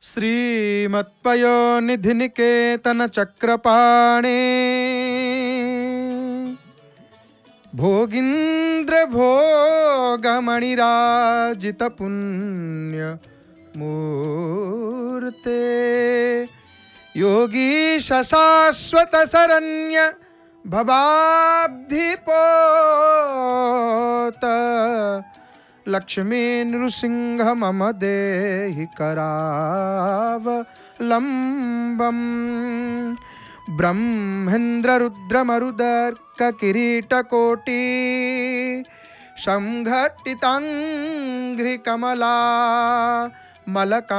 श्रीमत्पयोनिधि निकेतन चक्रपाणे भोगींद्र भोगमणिराजित पुण्य मूर्ते योगीश शाश्वत शरण्य भवाब्धिपोत लक्ष्मी नृसिंह मम देहि करावलम्बम् ब्रह्मेन्द्र रुद्र मरुदर्क किरीटकोटि संघटितांघ्रि कमला मलकान्तिकान्त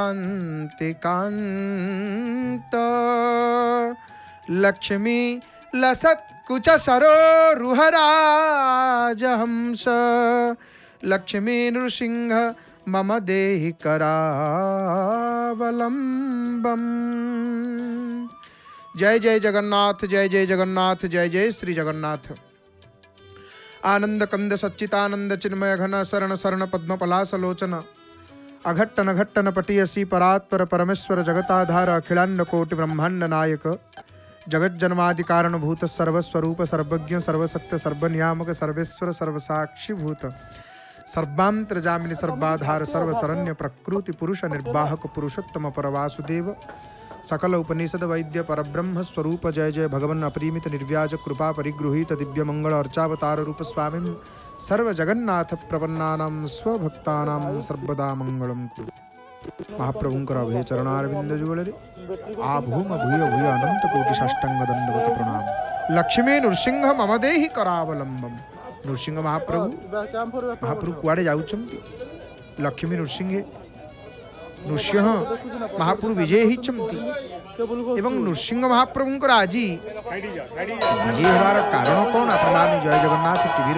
लक्ष्मी लसत्कुच सरोरुहराजहंस लक्ष्मी नृसिंह मम देहि करावलम्बम्। जय जय जगन्नाथ, जय जय जगन्नाथ, जय जय श्री जगन्नाथ। आनंद कंद सच्चितानंद चिन्मय घन शरण शरण पद्म पलासलोचन अघट्टन घट्टन पटियसी परात्पर परमेश्वर जगताधार अखिलांड कोटि ब्रह्मांड नायक जगज्जन्मादि कारण भूत सर्वस्वरूप सर्वज्ञ सर्वसत्य सर्वनियामक सर्वेश्वर सर्वसाक्षी भूत सर्वांतर्जामिनी सर्वाधार सर्वशरण्य प्रकृति पुरुष निर्वाहक पुरुषोत्तम परवासुदेव सकल उपनिषद वैद्य परब्रह्म स्वरूप जय जय भगवन् अपरिमित निर्व्याज कृपा परिगृहीत दिव्य मंगल अर्चावतार रूप स्वामी सर्व जगन्नाथ प्रपन्नानां स्वभक्तानां सर्वदा मंगलम कुरु। महाप्रभुंकर अभय चरणारविंद जुगले आ भूम भूय भूय अनंत कोटि साष्टांग दंडवत प्रणाम। लक्ष्मी नृसिंह मम देहि करावलंबम। नृसिंह महाप्रभु कुआडे जाउछंती? लक्ष्मी नृसिंह नृसिंह महाप्रभु विजय होती एवं नृसिंह महाप्रभुंकर आज विजय होवार कारण कौन आप जय जगन्नाथ टीवी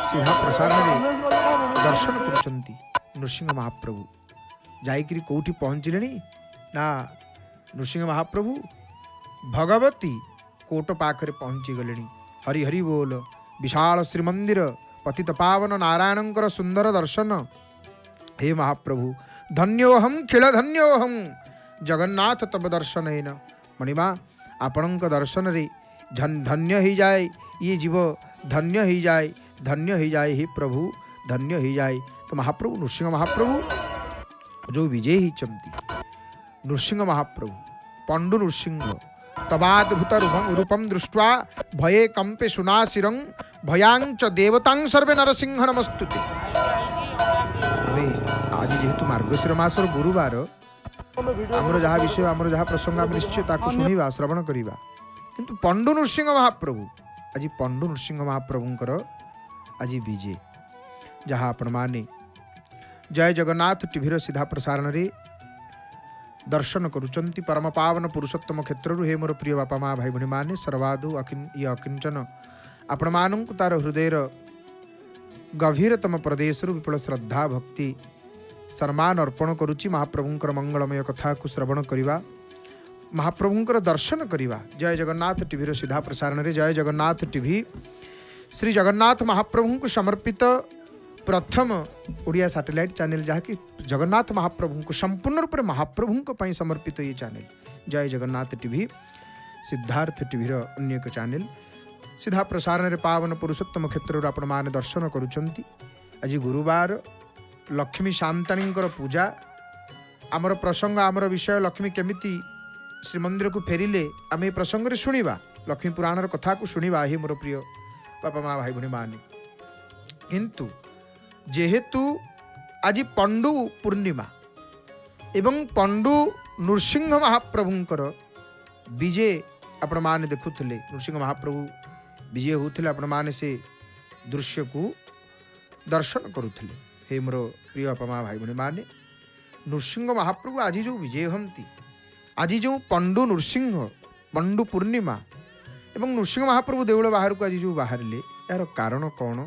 सीधा प्रसारण में दर्शन करुँच। नृसिंह महाप्रभु जाइकरी कौटी पहुँचले ना नृसिंह महाप्रभु भगवती कोट पाखरे पहुँची गले। हरि हरि बोल। विशाल श्रीमंदिर पतित पावन नारायणंकर सुंदर दर्शन। हे महाप्रभु धन्योहम खिल धन्योहम जगन्नाथ तब दर्शन मणिमा आपणक दर्शन रे धन्य ही जाए ये जीव धन्य ही जाए हे प्रभु धन्य ही जाए। तो महाप्रभु नृसिंह महाप्रभु जो विजय ही चमती नृसिंह महाप्रभु पंडु नृसिंह तबाद्भुत रूपम दृष्ट्वा भये कंपे सुनाशिरं भयांच देवतां सर्वे नरसिंह नमस्तुते। आज जेहेतु मार्गशीर मासर गुरुवार आमर जहाँ विषय आमर जहाँ प्रसंग आम निश्चय ताकू शुणा श्रवण करवा किंतु पंडु नृसिंह महाप्रभु आज पंडु नृसिंह महाप्रभुंकर आज विजय जहाँ आपण माने जय जगन्नाथ टीवीर सीधा प्रसारण रे दर्शन करुचंती परम पावन पुरुषोत्तम क्षेत्र हे मोर प्रिय बापा माँ भाई भणी माने सर्वादु ये अकिंचन आपण मानू तार हृदयर गभीरतम प्रदेश विपुल श्रद्धा भक्ति सम्मान अर्पण करुच्ची। महाप्रभुंकर मंगलमय कथा को श्रवण करवा महाप्रभुंकर दर्शन करवा। जय जगन्नाथ टीवीर सीधा प्रसारण रे जय जगन्नाथ टीवी श्री जगन्नाथ महाप्रभु को समर्पित प्रथम ओडिया सैटेलाइट चैनल जहाँकि जगन्नाथ महाप्रभु को संपूर्ण रूप में महाप्रभु समर्पित ये चैनल जय जगन्नाथ टीवी सिद्धार्थ टीवीर अन्य एक चैनल सीधा प्रसारण रे पावन पुरुषोत्तम क्षेत्र आपण माने दर्शन करुचंती। आज गुरुवार लक्ष्मी शांताणींकर पूजा आमर प्रसंग आमर विषय लक्ष्मी केमिति श्रीमंदिर को फेरिले आम ये प्रसंग रे शुणिबा लक्ष्मी पुराणर कथा को शुणिबा। हे मोर प्रिय बापा माँ भाई भणी माने किंतु जेहेतु आज पंडु पूर्णिमा एवं पंडु नृसिंह महाप्रभुंकर विजय आपण माने देखुथिले नृसिंह महाप्रभु विजय होते आपण माने से दृश्य को दर्शन करुथिले। हे मोर प्रिय बापा माँ भाई भणी माने नृसिंह महाप्रभु आज जो विजय हमती आज जो पंडु नृसिंह पंडु पूर्णिमा एवं नृसिंह महाप्रभु देउल बाहर को आज जो बाहरिले यार कारण कौन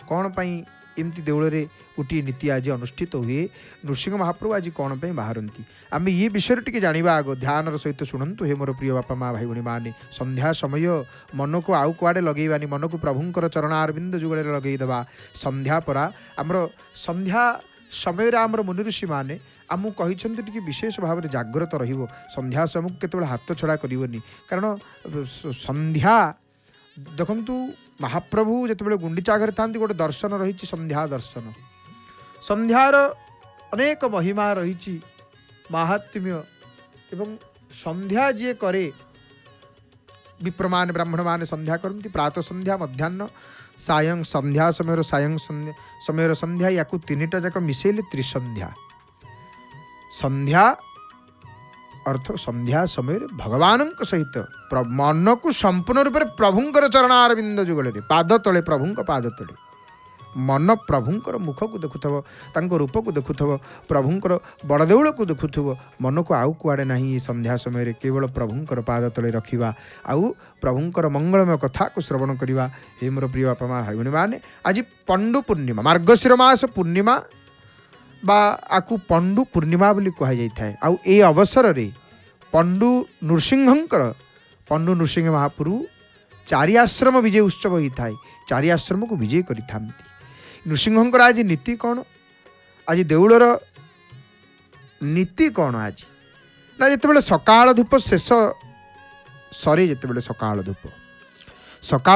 कौन पाई एमती देउल रे गोटे नीति आज अनुष्ठित हुए नृसिंह महाप्रभु आज कौन पे बाहरती आम ये विषय टी जाना आग ध्यान सहित शुणु। हे मोर प्रिय बापा माँ भाई भणी माने संध्या समय मन को आउ कुआड़े लगेबानी मन को प्रभुंकर चरणारविंद जुगले लगेदेवा संध्या परा आमर संध्या समय आमर मुनि ऋषि मैंने आमको कही विशेष भाव में जाग्रत रहिबो संध्या समय केतबेले हाथ छड़ा करनी कारण संध्या देखंतु महाप्रभु जितेबाला गुंडीचा घरे था गोटे दर्शन रही संध्या दर्शन संध्यार अनेक महिमा रही महात्म्य एवं संध्या जी करे विप्र मान ब्राह्मण मान संध्या करती प्रातः संध्या मध्याह्न सायं संध्या समय सायं समय संध्या या तीनटा जाक मिसेले त्रिसंध्या संध्या अर्थ संध्या समय भगवान सहित मन को संपूर्ण रूप से प्रभुंकर चरणारविंद जुगल पाद तले प्रभुंक पाद तले मन प्रभुंकर मुख को देखुथव तांको रूप को देखुथव प्रभुंकर बड़देउल को देखुथव मन को आउ कुआड़े नहीं संध्या समय केवल प्रभुंकर पाद तले रखिबा आउ प्रभुंकर मंगलमय कथा को श्रवण करवा। हे मोर प्रिय बापा माँ भाई मैंने आज पंडु पूर्णिमा मार्गशीर मास पूर्णिमा बा आकु पंडु पूर्णिमा बोली कह जाए आउ ए अवसर रे पंडु नृसिंहंकर पंडु नृसिंह महाप्रभु चारि आश्रम विजय उत्सव होता है चारि आश्रम को विजय करि नृसिंहंकर आज नीति कौन आज देउलर नीति कौन आज ना जिते सकाल धूप शेष सरी जिते सकाल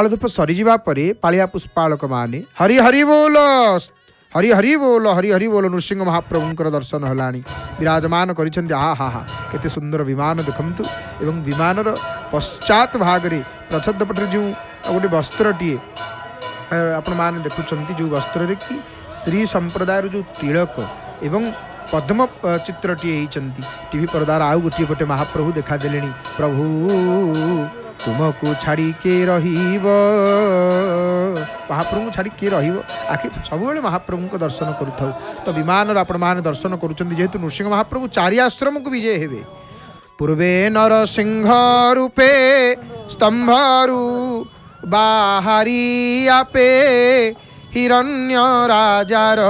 धूप सरीजा पालिया पुष्पालक माने हरि हरि बोल हरि हरि बोल हरि हरि बोल नृसिंह महाप्रभुंकर दर्शन हलानी विराजमान करिसेंति। हा हा हा केते सुंदर विमान देखंतु एवं विमानर पश्चात भागरे प्रच्छद पटरे जो गोटे वस्त्रटीए आपण माने देखुछंती जो वस्त्र कि श्री संप्रदायर जो तिलक एवं पद्म चित्रटीए होइचंती टीवी पर्दार आउ गोटे गोटे महाप्रभु देखा देलेनी प्रभु तुमको छाड़ी के रहिब महाप्रभु छाड़ी के रहिब आखि सब महाप्रभु को दर्शन करूँ तो विमान आपण मैंने दर्शन करेतु नृसिंह महाप्रभु चारि आश्रम को विजय हेबे पूर्वे नरसिंह रूपे स्तंभरु बाहरी आपे हिरण्य राजार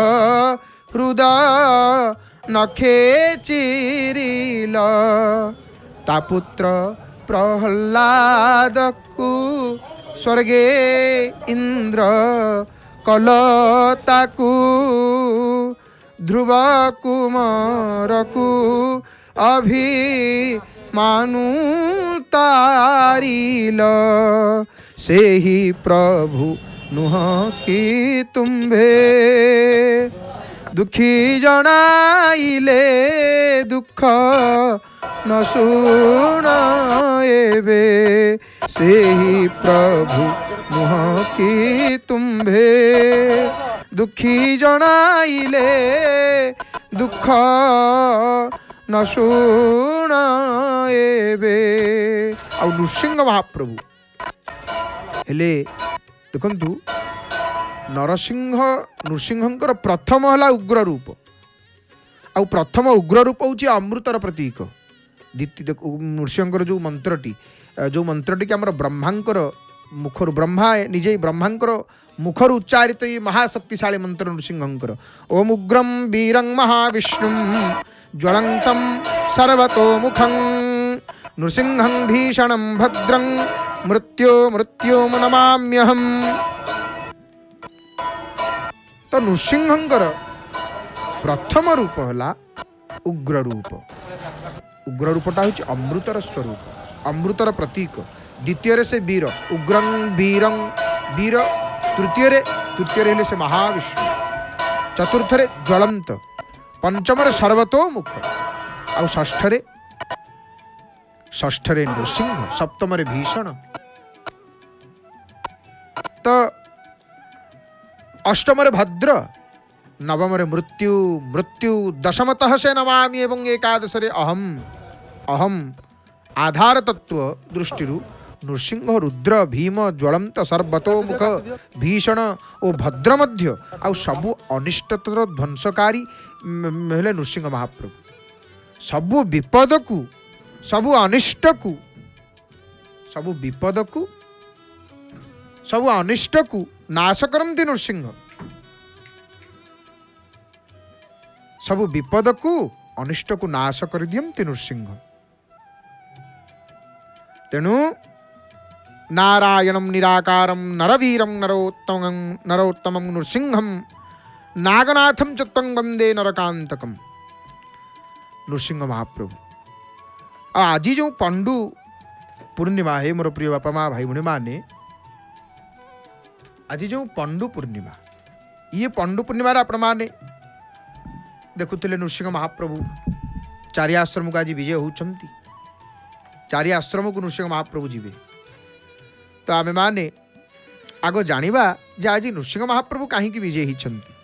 हृदय नखे चिरिल ता पुत्र प्रहलाद को स्वर्गे इंद्र कलताकू ध्रुव कुमारकू अभि मानु तारिल से ही प्रभु नुह की तुम्भे दुखी जनाइले दुख न सुन एबे से ही प्रभु मुह की तुम्भे दुखी जनाइले दुख न सुन एबे। आ नृसिंह महाप्रभु हेले देखंतु नरसिंह नृसिंहंकर प्रथम है उग्र रूप आ प्रथम उग्र रूप हूँ अमृतर प्रतीक द्वितीय नृसिंहंकर जो मंत्रटी आमर ब्रह्मांकर मुखर ब्रह्मा निजे ब्रह्मांकर मुखर उच्चारित ये महाशक्तिशाली मंत्र नृसिंहंकर ओम उग्रम वीरं महाविष्णु ज्वलंतं सर्वतोमुखं नृसिंहं भीषणं भद्रं मृत्यो नमाम्यहम्। तो नृसिंहंकर प्रथम रूप है उग्र रूपटा हूँ अमृतर स्वरूप अमृतर प्रतीक द्वितीय से वीर उग्रं वीरं वीर तृतीय से महाविष्णु चतुर्थ ज्वलंत पंचम सर्वतोमुख आ षष्ठ नृसिंह सप्तम भीषण तो अष्टम भद्र नवम मृत्यु दशमतः से नमामि एवं एकादश अहम आधार तत्व दृष्टि नृसिंह रुद्र भीम ज्वलंत सर्वतोमुख भीषण और भद्र मध्य आ सबु अनिष्टतर ध्वंसकारी हेले नृसिंह महाप्रभु सबु विपद को सबु अनिष्ट को सबु विपद को सबु अनिष्ट को नाश करती नृसिंह सबु विपद को अनिष्ट को नाश कर दियंती नृसिंह तेणु नारायणं निराकारं नरवीरं नरोत्तमं नृसिंहं नागनाथम चत्वं वंदे नरकांतकम। नृसिंह महाप्रभु आज जो पंडु पूर्णिमा है मोर प्रिय बापा माँ भाई भूणी मैंने, आज जो पंडु पूर्णिमा, ये पंडु पूर्णिमा आपण मैंने देखुले नृसिंह महाप्रभु चारि आश्रम को आज विजय होती, चारि आश्रम को नृसिंह महाप्रभु जीवे। तो आमे माने आग जानिबा जे आज नृसिंह महाप्रभु कहीं विजय होती।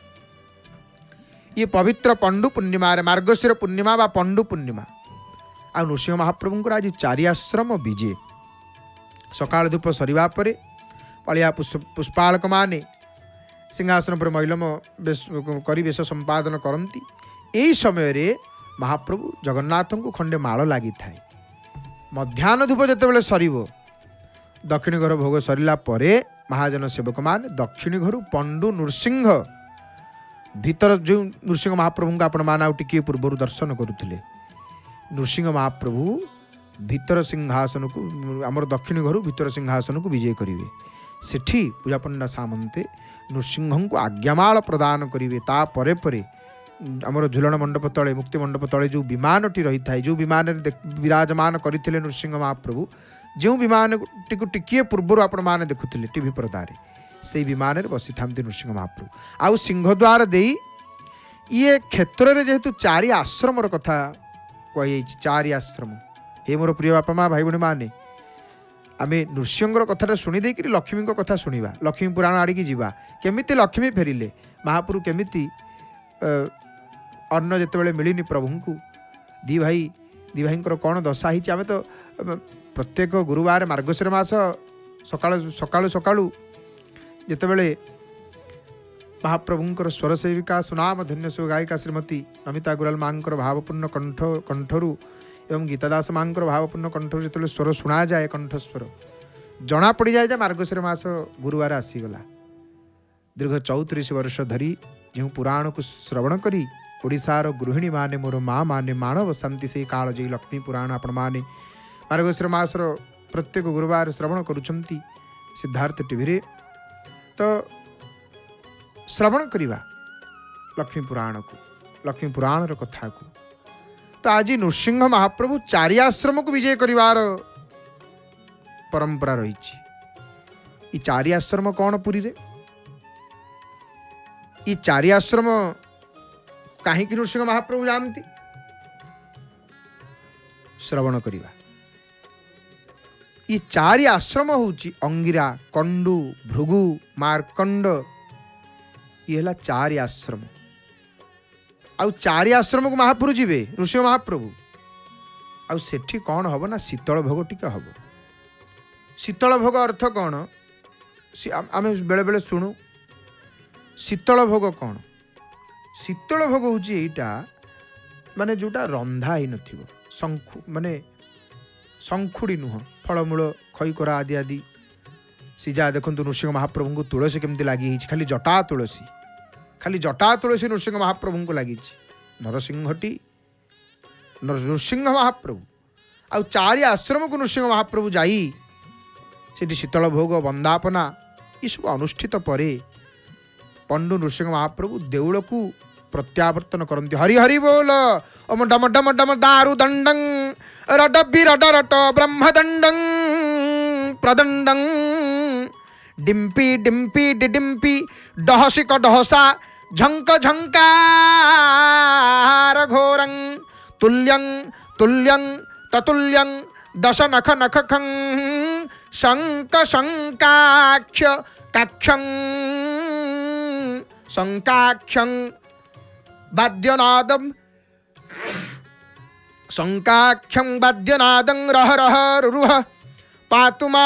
ये पवित्र पंडु पूर्णिमा मार्गशीर पूर्णिमा बा पंडु पूर्णिमा आ नृसिंह महाप्रभु आज चारि आश्रम विजय। सकाल धूप सरिबा परे पालिया पुष्पालक माने सिंहासन पर मैलम करी बेश संपादन करती। यही समय रे महाप्रभु जगन्नाथ को खंडे माल लगी थाए। मध्याह्न धूप जितेबाला सर दक्षिणी घर भोग सरला परे महाजन सेवक मान दक्षिणी घर पंडु नृसिंह भीतर जो नृसिंह महाप्रभु को आपण मान टिके पूर्व दर्शन करुले। नृसिंह महाप्रभु भीतर सिंहासन को आमर दक्षिणी घर भीतर सिंहासन को विजय करेंगे। सेठी पूजा पंडा सामंते नृसिंह को आज्ञामाल प्रदान करेंगे। तापर परे आमर झुलन मंडप तले मुक्ति मंडप तले जो विमानटी रही था, जो विमान विराजमान करते नृसिंह महाप्रभु, जो विमान टी टिके पूर्व आपण मैंने देखुले टीवी पर्दारे, से विमान बसी था नृसिंह महाप्रभु। आउ सिंहद्वार दे ये क्षेत्र में जेहेतु चारि आश्रम कथा कही, चारि आश्रम हे मोर प्रिय बापा माँ भाई भूणी मैंने आम नृसिंह कथा शुणी देकर लक्ष्मी कथा शुणा, लक्ष्मी पुराण आड़िकी जावा केमिति लक्ष्मी फेरिले, महाप्रभु केमिति अन्न जिते मिलनी प्रभु को दी भाई कौन दशा ही। आम तो प्रत्येक गुरुवार मार्गशीर मास सकाळु सकाळु सकाळु जितेबले महाप्रभुंकर स्वर सेविका सुनाम धन्य सु गायिका श्रीमती नमिता गुराल मांकर भावपूर्ण कंठरू एवं गीतादास मांकर भावपूर्ण कंठरू जो स्वर शुणा जाए, कंठस्वर जना पड़ जाए जे मार्गशीर मास गुरुवार आसीगला। दीर्घ 34 वर्ष धरी जो पुराण को श्रवण करी ओडिशार गृहिणी माने मोर माँ माने मानव शांति से काल जय लक्ष्मी पुराण आपण माने मार्गशीर मासर प्रत्येक गुरुवार श्रवण करुछंती सिद्धार्थ टीवी रे। तो श्रवण करिबा लक्ष्मी पुराण को, लक्ष्मी पुराण कथा को। तो आज नृसिंह महाप्रभु चारि आश्रम को विजय करिवार परंपरा रही। ये चारि आश्रम कौन पुरी रे? ये चारि आश्रम कहीं नृसिंह महाप्रभु जानती? श्रवण करिबा। ये चारि आश्रम होची अंगिरा, कंडु, भृगु, मार्कंड, ये है चारि आश्रम। आउ चारि आश्रम को महाप्रभु जीवे नृसिंह महाप्रभु। आउ सेठी कौन हम ना शीतल भोग टिके हम। शीतल भोग अर्थ कौन आम बेले बेले शुणु। शीतल भोग कौन? शीतल भोग हूँ यहीटा माने जोटा रंधा ही नथिबो, शंखु माने शंखुड़ी नुह, फलमूल खईकोरा आदि आदि सीजा। देखो नृसिंह महाप्रभु को तुलसी केमती लगी, खाली जटा तुलसी, खाली जटा तुलसी नृसिंह महाप्रभु को लगी। नरसिंहटी नृसिंह महाप्रभु आउ चारि आश्रम को नृसिंह महाप्रभु जाई सेठी शीतल भोग वंदापना ये सब अनुष्ठित परे पंडु नृसिंह महाप्रभु देउल को प्रत्यावर्तन करती। हरि हरि बोल ओम डम डम डम दारु दंडं रडबि रड रट ब्रह्मदंडं प्रदंडं डिम्पी डिम्पी डिडिम्पी डहसिक डहसा झंक झंकार घोरं तुल्यं तुल्यं ततुल्यं दश नख नख खं शंक शंकाख्य काख्यं शंकाख्यं वाद्यनादं शंकाख्यं वाद्यनादं रह रह रुरुह पातु मां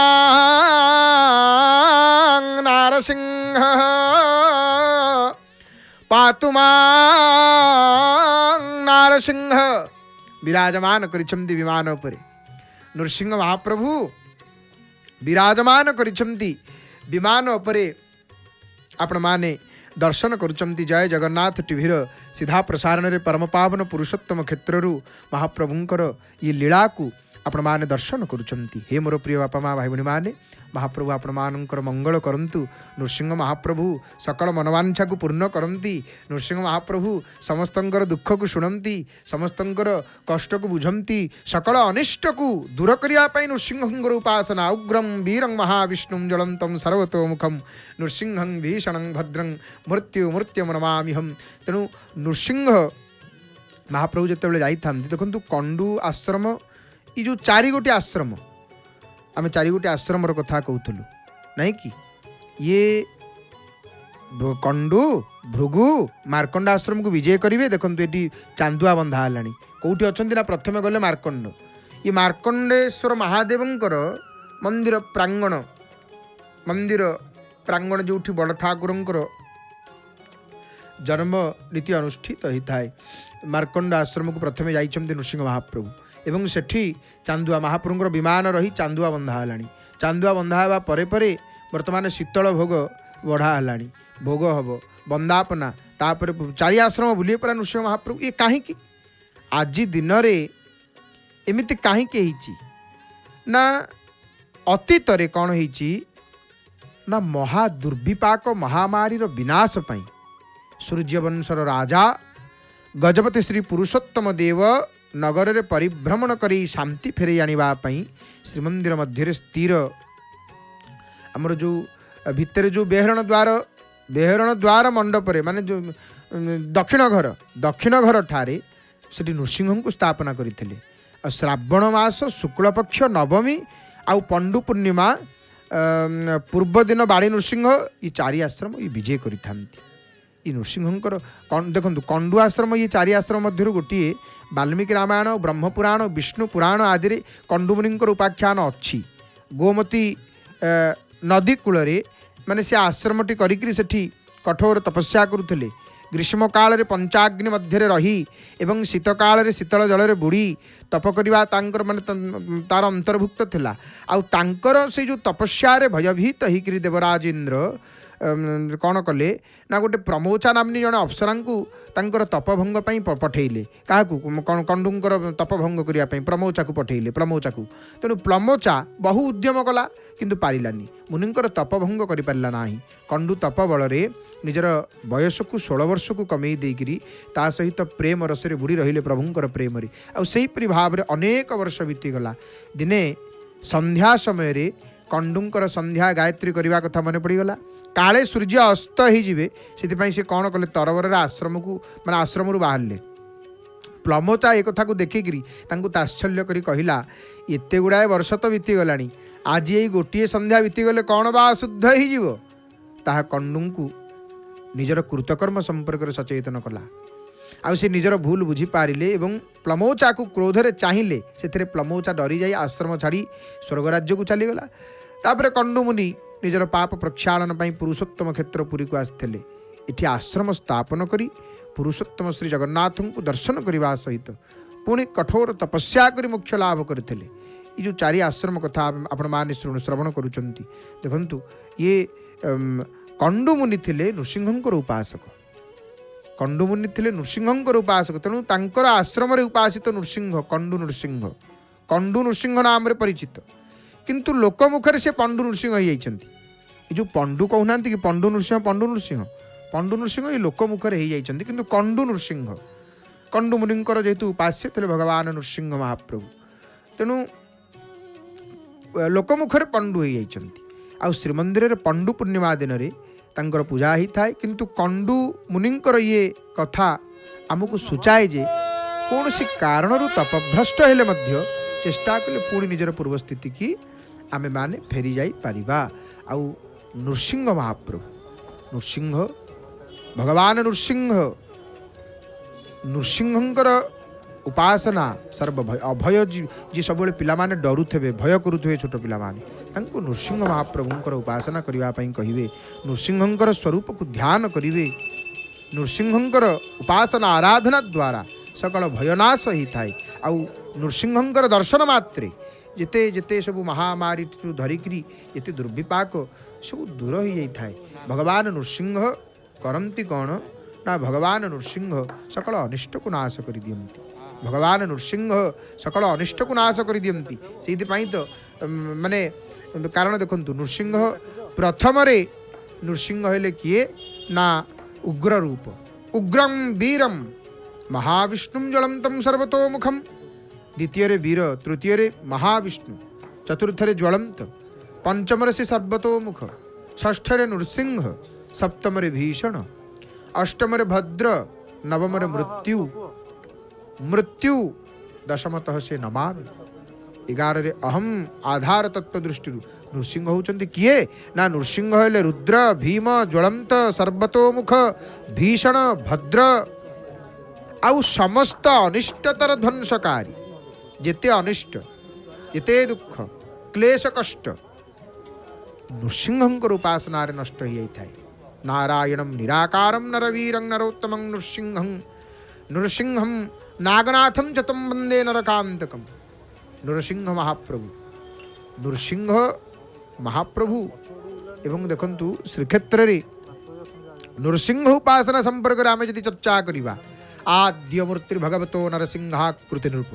नारसिंह पातु मां नारसिंह। विराजमान करिछन्ति विमान उपरे नृसिंह महाप्रभु विराजमान करिछन्ति विमान उपरे आपण माने दर्शन करुचंती। जय जगन्नाथ टीवीर सीधा प्रसारण रे परम पावन पुरुषोत्तम क्षेत्रु महाप्रभुंकर ये लीला को आपण माने दर्शन करुचंती। हे मोर प्रिय बापा माँ भाई भणी माने, महाप्रभु आपण मानकर मंगल करंतु। नृसिंह महाप्रभु सकल मनवांछा को पूर्ण करंती। नृसिंह महाप्रभु समस्तंकर दुख को शुणंती, समस्तंकर कष्ट को बुझंती, सकल अनिष्ट को दूर करिया पई नृसिंहंकर उपासना। उग्रं वीरं महाविष्णुं ज्वलंतं सर्वतोमुखं नृसिंहं भीषणं भद्रं मृत्युमनमामिहं। तेणु नृसिंह महाप्रभु जिते जाई देखु कंडू आश्रम ये जो 4 गोटी आश्रम आम 4 गोटी आश्रम कथा कहूलु नहीं कि ये कंडू भृगु मार्कंड आश्रम को विजय करेंगे। देखो ये चांदुआ बंधा है कौटी अच्छा ना प्रथम गले मार्कंड। ये मार्कंडेश्वर महादेवंकर मंदिर प्रांगण जो बड़ ठाकुर जन्म नीति अनुष्ठित होता है। मार्कंड आश्रम को प्रथम जाइछन्ति नृसिंह महाप्रभु एवं सेठी चांदुआ महाप्रभुंर विमान रही चांदुआ बंधा है। चांदुआ बंधा होगा परे वर्तमान शीतल भोग बढ़ा है, भोग हम बंदापना तापर 4 आश्रम बुले परा नृसिंह महाप्रभु। ये कहीं आज दिन एमती कहीं ना अतीत कौन होइछि ना महादुर्विपाक महामारी विनाश पाई सूर्यवंशर राजा गजपति श्री पुरुषोत्तम देव नगर रे परिभ्रमण करी शांति फेरे आनिबा पई श्रीमंदिर मध्य स्थिर आमर जो भितर जो बेहरण द्वार मंडप रे माने जो दक्षिण घर ठारे सेठी नृसिंह को स्थापना करथिले। आ श्रावण मास शुक्ल पक्ष नवमी आउ पंडु पूर्णिमा पूर्व दिन बाड़ी नृसिंह ये 4 आश्रम ये विजय करिथांती। ये नृसिंहंकर देखो कंडु आश्रम ये 4 आश्रम मध्य गोटे वाल्मीकि रामायण ब्रह्मपुराण विष्णु पुराण आदि कंडुमुनिंकर उपाख्यान अच्छी। गोमती नदी कूल माने से आश्रमटी करी सेठी कठोर तपस्या करुले। ग्रीष्म काल रे पंचाग्नि मध्य रही एवं शीत काल रे शीतल जल रे बुड़ी तप करवा तांकर माने तार अंतर्भुक्त थिला। आउ तांकर से जो तपस्या रे भयभीत होकर देवराज इंद्र कौन कले ना गोटे प्रमोचा नामनी जड़े अप्सरा को तपभंग पठेले। क्या कंडुंकर तपभंग करने प्रमोचा को पठेले। प्रमोचा को तेणु प्रमोचा बहु उद्यम कला किंतु पारिलानी मुनिंकर तपभंग कर पारा ना। कंडु तप बल निजर बयस को 16 वर्ष को कमे देकरी ता सहित प्रेम रस बुड़ी रहिले प्रभुंकर प्रेम रे। आ सेहीपरि भाव रे अनेक वर्ष बीतीगला। दिने संध्या समय रे कंडुंकर संध्या गायत्री करने कथा मन पड़गला। काले सूर्य अस्त हो से कौन कले तरवर आश्रम को माने आश्रम बाहर प्लमोचा एक कथा को देखिकी ताश्चल्य करी कहला एते गुड़ाए वर्ष तो बीतीगला आज यही गोटे संध्या बीतीगले कौन बा अशुद्ध हो ताहा कंडू को निजर कृतकर्म संपर्क सचेतन कला। आ से निजर भूल बुझी पारिले एवं प्लमोचा को क्रोधरे चाहिए से प्लमोचा डरी जाई आश्रम छाड़ी स्वर्गराज्य को चलीगला। तापर कंडू मुनि निजर पाप प्रक्षालन पाई पुरुषोत्तम क्षेत्र पुरी को आसते इठी आश्रम स्थापन करी पुरुषोत्तम श्री जगन्नाथ को दर्शन करने सहित पुणी कठोर तपस्या करी मोक्ष लाभ करते। ये जो 4 आश्रम कथा आपण माने श्रवण करुचंती। देखंतु ये कंडू मुनि थिले नृसिंहंकर उपासक। कंडू मुनि थिले नृसिंहंकर उपासक। तेणु तांकर आश्रम रे उपासित नृसिंह कंडू नृसिंह नाम रे परिचित किंतु लोक मुखर से पंडु नृसिंह हो जो पंडु कहना कि पंडु नृसिंह ये लोक मुखर हो किंतु कंडु नृसिंह कंडु मुनिंकर जेहेतु उपास्य थे भगवान नृसिंह महाप्रभु तेणु लोक मुखर पंडु हो श्रीमंदिर पंडु पूर्णिमा दिन में तांकर पूजा ही थाए। किंतु कंडु मुनिंकर ये कथा आमको सूचाए जे कौन सी कारण तपभ्रष्ट हेले मध्य चेष्टा कले पुणी निजर पूर्व स्थिति की आमे माने फेरी जाई परिबा। आउ नृसिंह महाप्रभु भगवान नृसिंहंकर उपासना सर्व भय अभय जी सब पिला माने डरुथे भय करुथे छोट पिला माने तांको नृसिंह महाप्रभुंकर उपासना करबा पई कहिवे। नृसिंहंकर स्वरूप को ध्यान करिवे। नृसिंहंकर उपासना आराधना द्वारा सकल भयनाश ही थाए। आउ नृसिंहंकर दर्शन मात्रे जिते जिते सब महामारी धरिकी ये दुर्विपाक सब दूर हो जाए। भगवान नृसिंह करती कौन ना भगवान नृसिंह सकल अनिष्ट को नाश कर दियंती। भगवान नृसिंह सकल अनिष्ट को नाश कर दियंती से तो माने कारण देखंतु नृसिंह प्रथम रे नृसिंह हेले किए ना उग्र रूप उग्रम वीरम महाविष्णु ज्वलंतम सर्वतोमुखम द्वितीय रे वीर तृतीय रे महाविष्णु चतुर्थ रे ज्वलंत पंचम रे सर्वतोमुख षष्ठ रे नृसिंह सप्तम रे भीषण अष्टम रे भद्र नवम रे मृत्यु मृत्यु दशमतः से नमामि 11 रे अहम आधार तत्व दृष्टि नृसिंह होचंती किए ना नृसिंह हेले रुद्र भीम ज्वलंत सर्वतोमुख भीषण भद्र आउ समस्त अनिष्टतर ध्वंसकारी जेते अनिष्ट जेते दुख क्लेश कष्ट नृसिंहंकर उपासना नष्ट हो जाता है नारायणं निराकारं नरवीरं नरोत्तमं नृसिंहं नृसिंहं नागनाथं च तं वन्दे नरकान्तकं नृसिंह महाप्रभु नृसिंह महाप्रभु एवं देखंतु श्रीक्षेत्र रे नृसिंह उपासना संपर्क रे आमे जदि चर्चा करिबा आद्य मूर्ति भगवतो नरसिंहाकृति रूप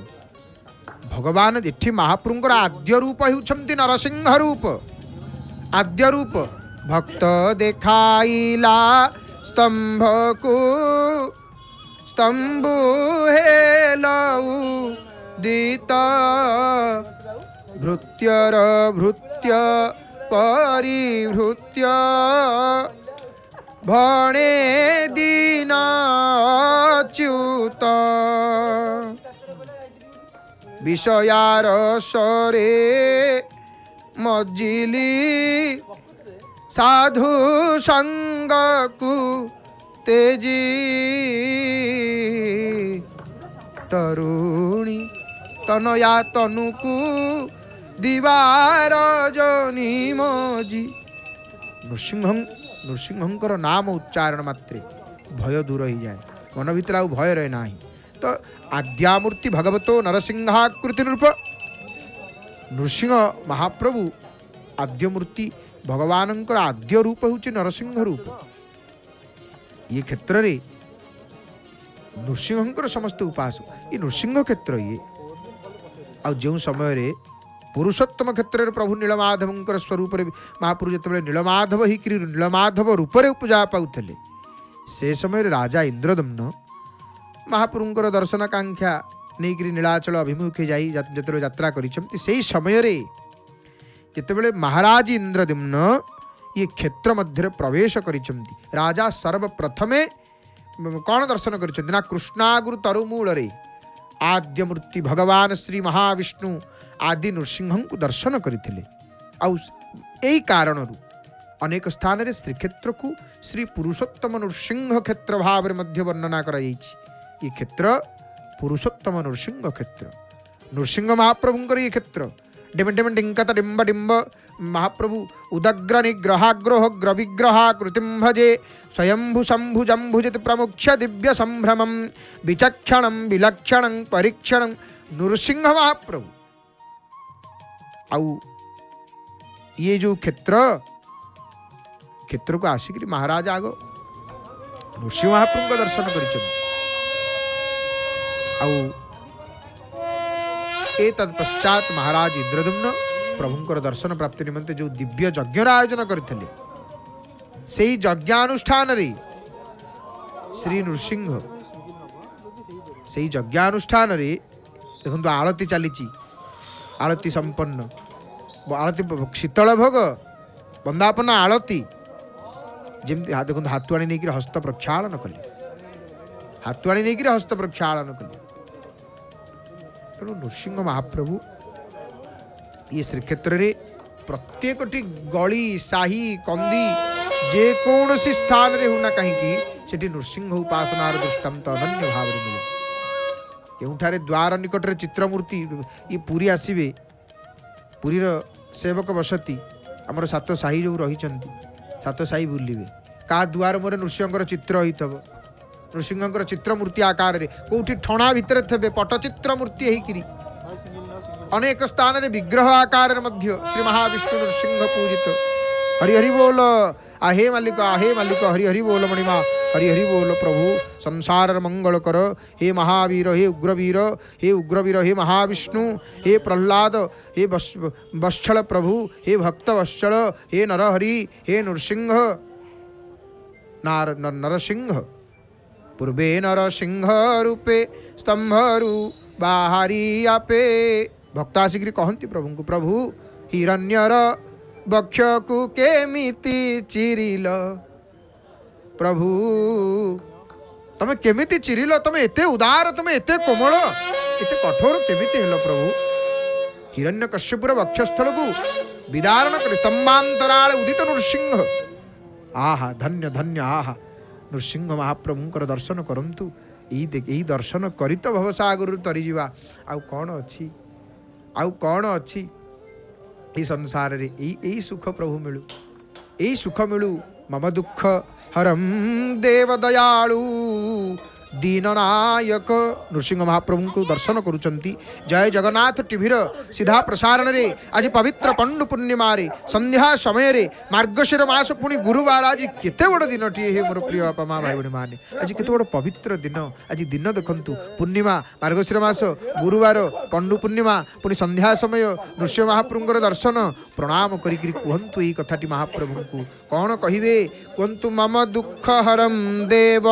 भगवान एठी महाप्रभुंकर आद्य रूप हेउछंती नरसिंह रूप आद्य रूप भक्त देखाइला स्तंभ को स्तंभु हेलऊ दीत भृत्यर भृत्य परिभृत्य भणे दीन च्युत विषयार सरे मजिली साधु संग को तेजी तरुणी तनया तनुकु दिवार जनी मजी नृसिंहंकर नाम उच्चारण मात्रे भय दूर हो जाए मन भीतर आ भय रहे ना तो आद्यामूर्ति भगवतो नरसिंहाकृति रूप नृसिंह महाप्रभु आद्यमूर्ति भगवानंकर आद्य रूप होची नरसिंह रूप ये क्षेत्र रे नृसिंहंकर समस्त उपासक ये नृसिंह क्षेत्र ये आ जो समय रे पुरुषोत्तम क्षेत्र रे प्रभु नीलमाधवंकर स्वरूप रे महापुरुष जतबे नीलमाधव ही क्री नीलमाधव रूप रे पूजा पाउथले से समय रे राजा इंद्रदम्न महापुरुषंकर दर्शनाकांक्षा नहीं नीलाचल अभिमुखे जाई जतबे यात्रा करिसंती सेही समय रे जितेबले महाराज इंद्रदम्न ये क्षेत्र मध्य प्रवेश करिसंती राजा सर्वप्रथमे कौन दर्शन करिसंती ना कृष्णागुरु तरुमूल रे आद्य मूर्ति भगवान श्री महाविष्णु आदि नृसिंह को दर्शन करथिले आउ एई कारणरू अनेक स्थान रे श्रीक्षेत्र को श्री पुरुषोत्तम नृसिंह क्षेत्र भाव रे मध्य वर्णना करा जायछि ये क्षेत्र पुरुषोत्तम नृसिंह क्षेत्र नृसिंह महाप्रभुंकर ये क्षेत्र डिम डिम डिंकत डिंब डिंब महाप्रभु उदग्र निग्रहाग्रह ग्रविग्रहाकृतिं भजे स्वयंभु शंभु जंभुजित प्रमुख्य दिव्य संभ्रमं विचक्षणं विलक्षणं परीक्षणं नृसिंह महाप्रभु आउ ये जो क्षेत्र को आसिक महाराज आग नृसिंह महाप्रभु का दर्शन कर तत्पश्चात महाराज इंद्रदम्न प्रभुंकर दर्शन प्राप्ति निमंते जो दिव्य यज्ञ आयोजन करते से यज्ञानुष्ठान रे श्री नृसिंह से यज्ञानुष्ठान रे देखो आलती चली आलती संपन्न आलती शीतल भोग बंदापना आलती जमी देखो हाथुआणी नहीं हस्त प्रक्षालन कले हाथुआणी नहीं हस्त प्रक्षालन कले तेणु नृसिंह महाप्रभु ये श्रीक्षेत्र रे प्रत्येक गली साही कंदी जेकोसी स्थान रे होना कहीं नृसिंह उपासनार दृष्टांत अनन्य भाव मिले केउठारे द्वार निकट रे चित्रमूर्ति ये पुरी आसीबे पुरीर सेवक बसती आमर सात साही जो रही सात साही बुलिबे का द्वार मोर नृसिंहर चित्र होइतबो नृसिंहर चित्रमूर्ति आकार रे कोठी ठणा भितर थे पटचित्र मूर्ति होइकिरी अनेक स्थान रे विग्रह आकार मध्य श्री महाविष्णु नृसिंह पूजित हरि हरि बोल आहे मालिक हरि हरि बोल मणिमा हरि हरि बोल प्रभु संसार मंगल कर। हे महावीर, हे उग्रवीर, हे उग्रवीर, हे महाविष्णु, हे प्रह्लाद, हे वत्सल प्रभु, हे भक्त वत्सल, हे नरहरि, हे नृसिंह नरसिंह पूर्वे नरसिंह रूपे स्तंभरु बाहरी आपे। भक्त आसिक कहती प्रभु को, प्रभु हिरण्यर बक्ष को केमिति चिरिल, प्रभु तमे केमिति चिरिल, तमे एते उदार, तमे एते कोमल, एते कठोर केमिति हेलो प्रभु। हिरण्यकश्यपुर वक्षस्थल को विदारण कर स्तंभांतराल उदित नृसिंह। आहा धन्य धन्य, आहा नृसिंह महाप्रभुंकर दर्शन करंतु। यही दर्शन करी तो भवसागर तरीजा। आउ कौन अच्छी, आउ कौन अच्छी ये संसार रे। यही सुख प्रभु मिलू, यही सुख मिलू। मम दुख हरम देव दयालु दीननायक नृसिंह महाप्रभु को दर्शन करुचंती। जय जगन्नाथ टीवीर सीधा प्रसारण रे आज पवित्र पंडु पूर्णिमा रे संध्या समय रे मार्गशीर मास पुणी गुरुवार। आज केते बड़ दिन टी हे मोर प्रिय बापा माँ भाई भणी माने, आज केते बड़ पवित्र दिन। आज दिन देखंतु पूर्णिमा, मार्गशीर मास गुरुवार, पंडु पूर्णिमा, पुणी संध्या समय नृसिंह महाप्रभुंकर दर्शन प्रणाम करी कहंतु एई कथाटी महाप्रभु को। कौन कहिबे कहंतु, मम दुख हरम देव।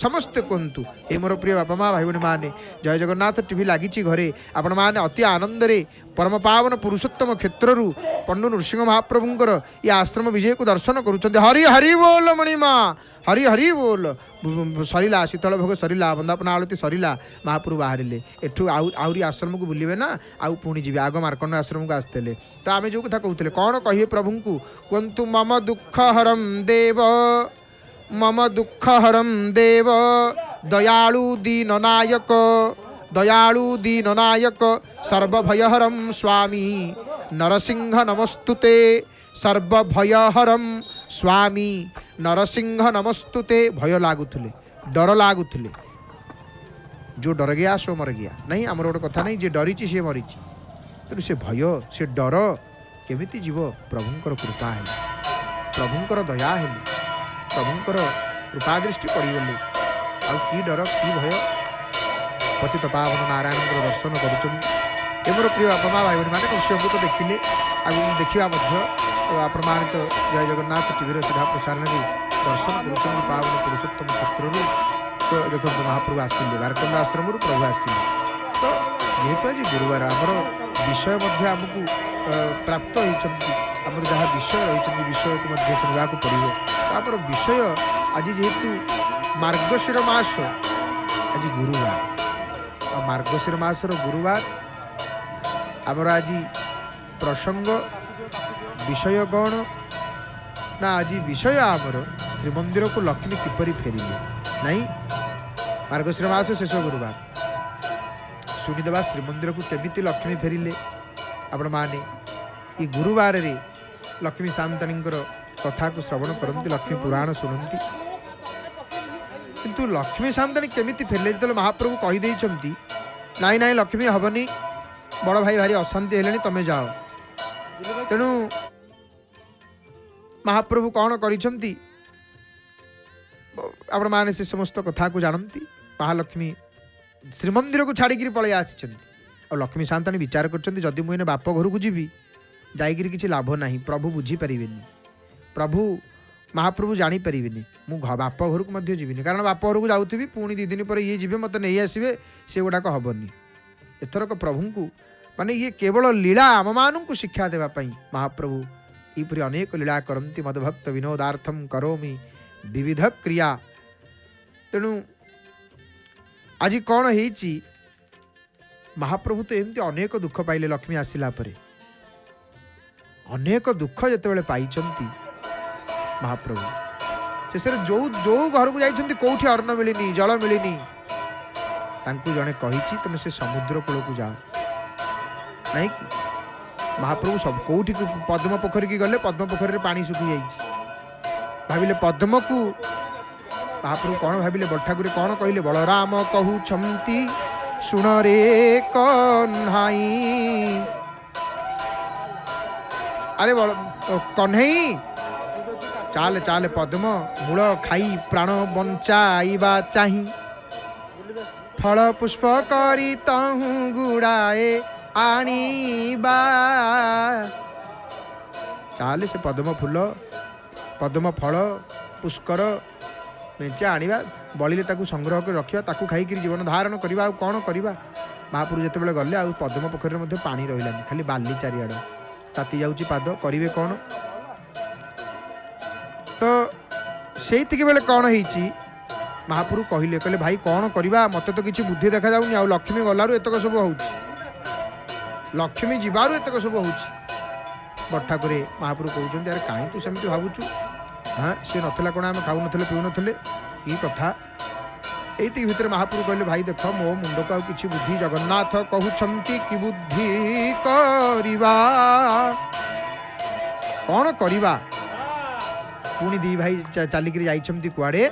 समस्त कहतु ए मोर प्रिय बापा माँ भाई भणी माने, जय जगन्नाथ टीवी लगी घरे आपण मैंने अति आनंद रे परम पावन पुरुषोत्तम क्षेत्र पंडु नृसिंह महाप्रभुंकर ये आश्रम विजय को दर्शन करुँच। हरि हरि बोल मणिमा, हरि हरि बोल। सरीला शीतल भोग सरीला, बंदापना आलती सरीला, महाप्रभु बाहर एठू आउरी आश्रम को बुलिबे ना, आउ पुणी जी आग मार्कंड आश्रम को आसते। तो आम जो कथा कहते कौन कहे प्रभु को कहतु, मम दुख हरम देव, मम दुख हरम देव दयालु दीननायक, दयालु दीननायक सर्वभयहरम स्वामी नरसिंह नमस्तुते। सर्वभयहरम स्वामी नरसिंह नमस्तुते। भय लागुले, डर लागुले, जो डर गया सो मर गया। नहीं आमर गोटे कथा नहीं, जे डरी सी मरी। तेणु से भय से डर केमिति जीव, प्रभुंकर कृपा है, प्रभुंकर दया है, प्रभुंकर कृपा दृष्टि पड़गले आउ की डर की भय। पतित पावन नारायण दर्शन कर मोर प्रिय बापा माँ भाई मैंने नृसिंह को तो देखिले, आगे देखा आपण मैंने तो जय जगन्नाथ टीवी सीधा प्रसारण दर्शन कर पावन पुरुषोत्तम क्षेत्र। तो देखो महाप्रभु आसिले बारकंड आश्रम प्रभु आसिले। तो जेहेतु आज गुरुवार आमर विषय आमको प्राप्त होती, आमर जहाँ विषय रही विषय को शुणा पड़ो। आमर विषय आज जेहेतु मार्गशीर मास, आज गुरुवार, मार्गशीर मासर गुरुवार आमर आज प्रसंग विषय कौन ना, आज विषय आमर श्रीमंदिर को लक्ष्मी किपरि फेरिले। नहीं मार्गशीर मास शेष गुरुवार शुणीदेवा श्रीमंदिर को केमिति लक्ष्मी फेरिले। आपण माने ये गुरुवार रे लक्ष्मी सांताणींकर कथा को श्रवण करती, लक्ष्मी पुराण शुणती। किंतु लक्ष्मी सांताणी केमिति फेरिले जो महाप्रभु कहीदे नाई नाई लक्ष्मी हबनी, बड़ भाई भारी अशांति हेलेनी, तमे जाओ। तेणु महाप्रभु कौन करिसेंती आपण माने से समस्त कथा को जानती। महालक्ष्मी श्रीमंदिर को छाड़ी पलि आसी और लक्ष्मी सांताणी विचार करछंती, जदि मुझे बाप घर को जीवी जाइकिरी किसी लाभ नहीं, प्रभु बुझीपारेनि, प्रभु महाप्रभु जानीपारे, मु बाप घर को जीविनी, कारण बाप घर को जाऊँगी पुणी 2 दिन पर ये जी मत नहीं आसवे, से गुड़ाक हेनी। एथरक प्रभु को माने ये केवल लीला आम मान को शिक्षा देवाई महाप्रभु यपरी अनेक लीला करती। मदभक्त विनोदार्थम करोमि विविध क्रिया। तेणु आज कौन है महाप्रभु तो एमती अनेक दुख पाइले, लक्ष्मी आसिला परे अनेक दुख जिते पाई महाप्रभु शेष जो जो घर को जाइछन्ति कोठी अन्न मिलनी, जल मिलनी, तांकु जने कहिछि तुम से समुद्र कूल को जाओ। नहीं कि महाप्रभु सब कोठी पद्म पोखरी की गले, पद्म पोखरी रे पानी सुखी जाइछि, भाविले पद्म को। महाप्रभु कौन भाविले, बड़ ठाकुर कौन कहले, बलराम कहू छमती सुन रे कन्हाई। अरे कन्हई ଚାଲେ ଚାଲେ ପଦ୍ମ ମୂଳ ଖାଇ ପ୍ରାଣ ବଞ୍ଚାଇବା ଚାହିଁ ଫଳ ପୁଷ୍ପ କରି ତହୁଁ ଗୁଡ଼ାଏ ଆଣିବା। ଚାଲେ ସେ ପଦ୍ମ ଫୁଲ ପଦ୍ମ ଫଳ ପୁଷ୍କର ମେଞ୍ଚେ ଆଣିବା, ବଳିଲେ ତାକୁ ସଂଗ୍ରହ କରି ରଖିବା, ତାକୁ ଖାଇକିରି ଜୀବନ ଧାରଣ କରିବା। ଆଉ କ'ଣ କରିବା? ମହାପ୍ରଭୁ ଯେତେବେଳେ ଗଲେ ଆଉ ପଦ୍ମ ପୋଖରୀରେ ମଧ୍ୟ ପାଣି ରହିଲାନି, ଖାଲି ବାଲି ଚାରିଆଡ଼, ତାତି ଯାଉଛି ପାଦ, କରିବେ କ'ଣ? ତ ସେଇତିକି ବେଳେ କ'ଣ ହେଇଛି, ମହାପ୍ରଭୁ କହିଲେ ଭାଇ କ'ଣ କରିବା, ମୋତେ ତ କିଛି ବୁଦ୍ଧି ଦେଖାଯାଉନି। ଆଉ ଲକ୍ଷ୍ମୀ ଗଲାରୁ ଏତକ ସବୁ ହେଉଛି, ଲକ୍ଷ୍ମୀ ଯିବାରୁ ଏତକ ସବୁ ହେଉଛି। ବଡ଼ ଠାକୁରେ ମହାପ୍ରଭୁ କହୁଛନ୍ତି, ଆରେ କାହିଁ ତୁ ସେମିତି ଭାବୁଛୁ? ହଁ, ସିଏ ନଥିଲା କ'ଣ ଆମେ ଖାଉନଥିଲେ ପିଉନଥିଲେ? କି କଥା? ଏଇତିକି ଭିତରେ ମହାପ୍ରଭୁ କହିଲେ, ଭାଇ ଦେଖ ମୋ ମୁଣ୍ଡକୁ ଆଉ କିଛି ବୁଦ୍ଧି, ଜଗନ୍ନାଥ କହୁଛନ୍ତି କି ବୁଦ୍ଧି କରିବା, କ'ଣ କରିବା? ପୁଣି ଦି ଭାଇ ଚାଲିକିରି ଯାଇଛନ୍ତି କୁଆଡ଼େ?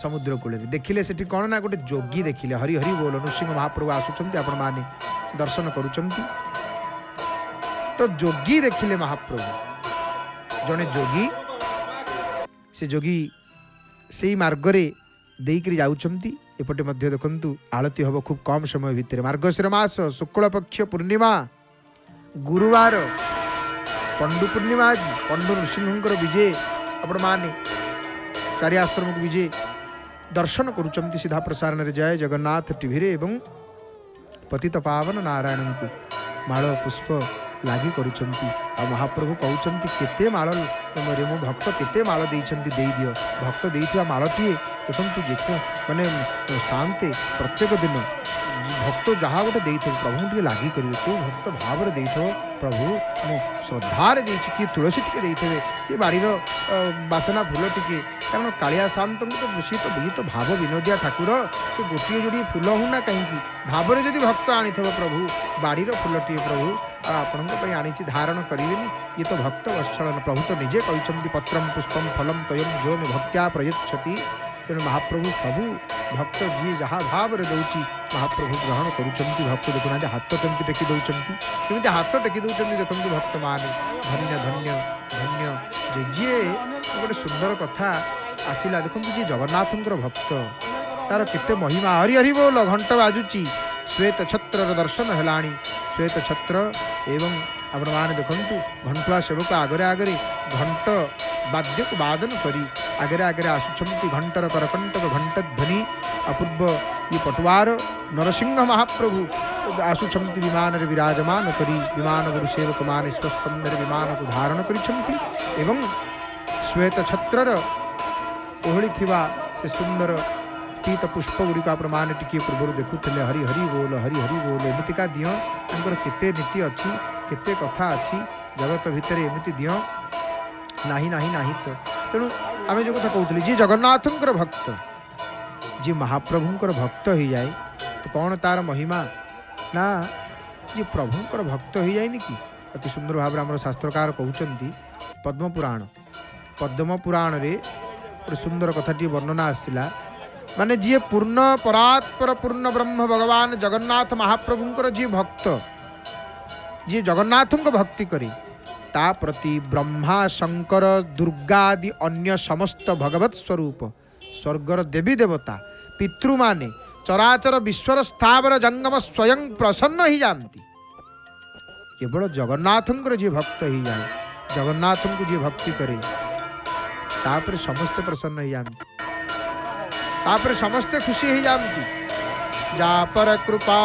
ସମୁଦ୍ର କୂଳରେ। ଦେଖିଲେ ସେଠି କ'ଣ ନା ଗୋଟେ ଯୋଗୀ ଦେଖିଲେ, ହରି ହରି ବୋଲ, ନୃସିଂହ ମହାପ୍ରଭୁ ଆସୁଛନ୍ତି, ଆପଣମାନେ ଦର୍ଶନ କରୁଛନ୍ତି। ତ ଯୋଗୀ ଦେଖିଲେ ମହାପ୍ରଭୁ, ଜଣେ ଯୋଗୀ, ସେ ଯୋଗୀ ସେଇ ମାର୍ଗରେ ଦେଇକରି ଯାଉଛନ୍ତି। ଏପଟେ ମଧ୍ୟ ଦେଖନ୍ତୁ ଆଳତି ହେବ ଖୁବ୍ କମ୍ ସମୟ ଭିତରେ। ମାର୍ଗଶିର ମାସ ଶୁକ୍ଳ ପକ୍ଷ ପୂର୍ଣ୍ଣିମା ଗୁରୁବାର, ପଣ୍ଡୁ ପୂର୍ଣ୍ଣିମା ଆଜି। ପଣ୍ଡୁ ନୃସିଂହଙ୍କର ବିଜେ, ଆପଣମାନେ ଚାରି ଆଶ୍ରମକୁ ବିଜେ ଦର୍ଶନ କରୁଛନ୍ତି ସିଧା ପ୍ରସାରଣରେ ଜୟ ଜଗନ୍ନାଥ ଟିଭିରେ, ଏବଂ ପତିତ ପାବନ ନାରାୟଣଙ୍କୁ ମାଳ ପୁଷ୍ପ ଲାଗି କରୁଛନ୍ତି। ଆଉ ମହାପ୍ରଭୁ କହୁଛନ୍ତି, କେତେ ମାଳ ରେ ମୋ ଭକ୍ତ କେତେ ମାଳ ଦେଇଛନ୍ତି, ଦେଇଦିଅ। ଭକ୍ତ ଦେଇଥିବା ମାଳଟିଏ ଦେଖନ୍ତୁ, ଯେତେ ମାନେ ଶାନ୍ତେ ପ୍ରତ୍ୟେକ ଦିନ ଭକ୍ତ ଯାହା ଗୋଟେ ଦେଇଥିବ ପ୍ରଭୁଙ୍କୁ ଟିକେ ଲାଗି କରିବେ। କେଉଁ ଭକ୍ତ ଭାବରେ ଦେଇଥିବ, ପ୍ରଭୁ ମୁଁ ଶ୍ରଦ୍ଧାରେ ଦେଇଛି, କିଏ ତୁଳସୀ ଟିକେ ଦେଇଥିବେ, କିଏ ବାଡ଼ିର ବାସନା ଫୁଲ ଟିକେ, କାରଣ କାଳିଆ ଶାନ୍ତଙ୍କୁ ତ ଇଏ ତ ଭାବ ବିନୋଦିଆ ଠାକୁର, ସେ ଗୋଟିଏ ଯୋଡ଼ିଏ ଫୁଲ ହଉନା କାହିଁକି, ଭାବରେ ଯଦି ଭକ୍ତ ଆଣିଥିବ, ପ୍ରଭୁ ବାଡ଼ିର ଫୁଲଟିଏ ପ୍ରଭୁ ଆଉ ଆପଣଙ୍କ ପାଇଁ ଆଣିଛି, ଧାରଣ କରିବେନି, ଇଏ ତ ଭକ୍ତ ବତ୍ସଳନ। ପ୍ରଭୁ ତ ନିଜେ କହିଛନ୍ତି, ପତ୍ରಂ ପୁଷ୍ପಂ ଫଲಂ ତୟଂ ଯୋ ମେ ଭକ୍ତ୍ୟା ପ୍ରୟଚ୍ଛତି। ତେଣୁ ମହାପ୍ରଭୁ ସବୁ ଭକ୍ତ ଯିଏ ଯାହା ଭାବରେ ଦେଉଛି ମହାପ୍ରଭୁ ଗ୍ରହଣ କରୁଛନ୍ତି। ଭକ୍ତ ଦେଖୁନାହାନ୍ତି ହାତ କେମିତି ଟେକି ଦେଉଛନ୍ତି, କେମିତି ହାତ ଟେକି ଦେଉଛନ୍ତି ଦେଖନ୍ତୁ ଭକ୍ତମାନେ। ଧନ୍ୟ ଧନ୍ୟ ଧନ୍ୟ। ଯେ ଯିଏ ଗୋଟେ ସୁନ୍ଦର କଥା ଆସିଲା, ଦେଖନ୍ତୁ ଯିଏ ଜଗନ୍ନାଥଙ୍କର ଭକ୍ତ, ତାର କେତେ ମହିମା। ହରି ହରି ବୋଲ, ଘଣ୍ଟ ବାଜୁଛି, ଶ୍ଵେତ ଛତ୍ରର ଦର୍ଶନ ହେଲାଣି। ଶ୍ଵେତ ଛତ୍ର ଏବଂ ଆପଣମାନେ ଦେଖନ୍ତୁ ଘଣ୍ଟୁଆ ସେବକ ଆଗରେ ଆଗରେ ଘଣ୍ଟ ବାଦ୍ୟକୁ ବାଦନ କରି ଆଗରେ ଆଗରେ ଆସୁଛନ୍ତି। ଘଣ୍ଟର କରକଣ୍ଟକ ଘଣ୍ଟ ଧ୍ୱନି ଅପୂର୍ବ। ଇଏ ପଟୁଆର ନରସିଂହ ମହାପ୍ରଭୁ ଆସୁଛନ୍ତି ବିମାନରେ ବିରାଜମାନ କରି। ବିମାନ ଗୁରୁ ସେବକମାନେ ସ୍ୱସ୍କନ୍ଧରେ ବିମାନକୁ ଧାରଣ କରିଛନ୍ତି ଏବଂ ଶ୍ଵେତ ଛତ୍ରର ଓହଳିଥିବା ସେ ସୁନ୍ଦର ପୀତ ପୁଷ୍ପ ଗୁଡ଼ିକ ଆପଣମାନେ ଟିକିଏ ପୂର୍ବରୁ ଦେଖୁଥିଲେ। ହରି ହରି ବୋଲ, ହରି ହରି ବୋଲ। ଏମିତିକା ଦିଅ ତାଙ୍କର କେତେ ନୀତି ଅଛି, କେତେ କଥା ଅଛି ଜଗତ ଭିତରେ, ଏମିତି ଦିଅ ନାହିଁ ନାହିଁ ନାହିଁ। ତ ତେଣୁ ଆମେ ଯେଉଁ କଥା କହୁଥିଲେ, ଯିଏ ଜଗନ୍ନାଥଙ୍କର ଭକ୍ତ, ଯିଏ ମହାପ୍ରଭୁଙ୍କର ଭକ୍ତ ହେଇଯାଏ, ତ କ'ଣ ତାର ମହିମା? ନା ଯିଏ ପ୍ରଭୁଙ୍କର ଭକ୍ତ ହେଇଯାଏନି କି, ଅତି ସୁନ୍ଦର ଭାବରେ ଆମର ଶାସ୍ତ୍ରକାର କହୁଛନ୍ତି। ପଦ୍ମ ପୁରାଣରେ ଗୋଟେ ସୁନ୍ଦର କଥାଟିଏ ବର୍ଣ୍ଣନା ଆସିଥିଲା, ମାନେ ଯିଏ ପୂର୍ଣ୍ଣ ପରାତ୍ପର ପୂର୍ଣ୍ଣ ବ୍ରହ୍ମ ଭଗବାନ ଜଗନ୍ନାଥ ମହାପ୍ରଭୁଙ୍କର ଯିଏ ଭକ୍ତ, ଯିଏ ଜଗନ୍ନାଥଙ୍କ ଭକ୍ତି କରେ, ତା ପ୍ରତି ବ୍ରହ୍ମା ଶଙ୍କର ଦୁର୍ଗା ଆଦି ଅନ୍ୟ ସମସ୍ତ ଭଗବତ ସ୍ୱରୂପ, ସ୍ୱର୍ଗର ଦେବୀ ଦେବତା, ପିତୃମାନେ, ଚରାଚର ବିଶ୍ୱର ସ୍ଥାବର ଜଙ୍ଗମ ସ୍ୱୟଂ ପ୍ରସନ୍ନ ହେଇଯାଆନ୍ତି। କେବଳ ଜଗନ୍ନାଥଙ୍କର ଯିଏ ଭକ୍ତ ହେଇଯାଏ, ଜଗନ୍ନାଥଙ୍କୁ ଯିଏ ଭକ୍ତି କରେ, ତାପରେ ସମସ୍ତେ ପ୍ରସନ୍ନ ହେଇଯାଆନ୍ତି, ତାପରେ ସମସ୍ତେ ଖୁସି ହେଇଯାଆନ୍ତି। ଯା पर कृपा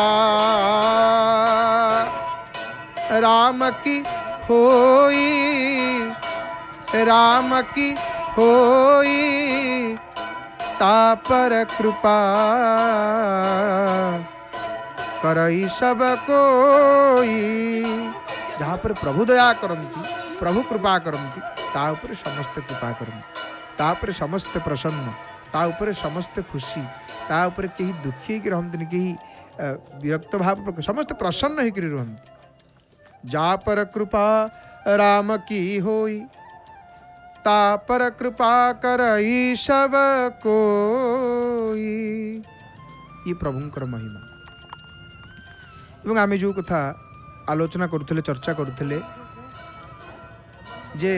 राम की होई, राम की होई, ता पर कृपा करई सब कोई। जहाँ पर प्रभु दया करती, प्रभु कृपा करती, ता ऊपर समस्त कृपा करती, ता ऊपर समस्त प्रसन्न, ता ऊपर समस्त खुशी, ता ऊपर कहीं दुखी होकर रहते, कहीं विरक्त भाव, समस्त प्रसन्न होकर रहते। जा पर कृपा राम की होई, ता पर कृपा करई सब कोई। ये प्रभुंकर महिमा। एवं आमे जो कथा आलोचना करुले, चर्चा करुले, जे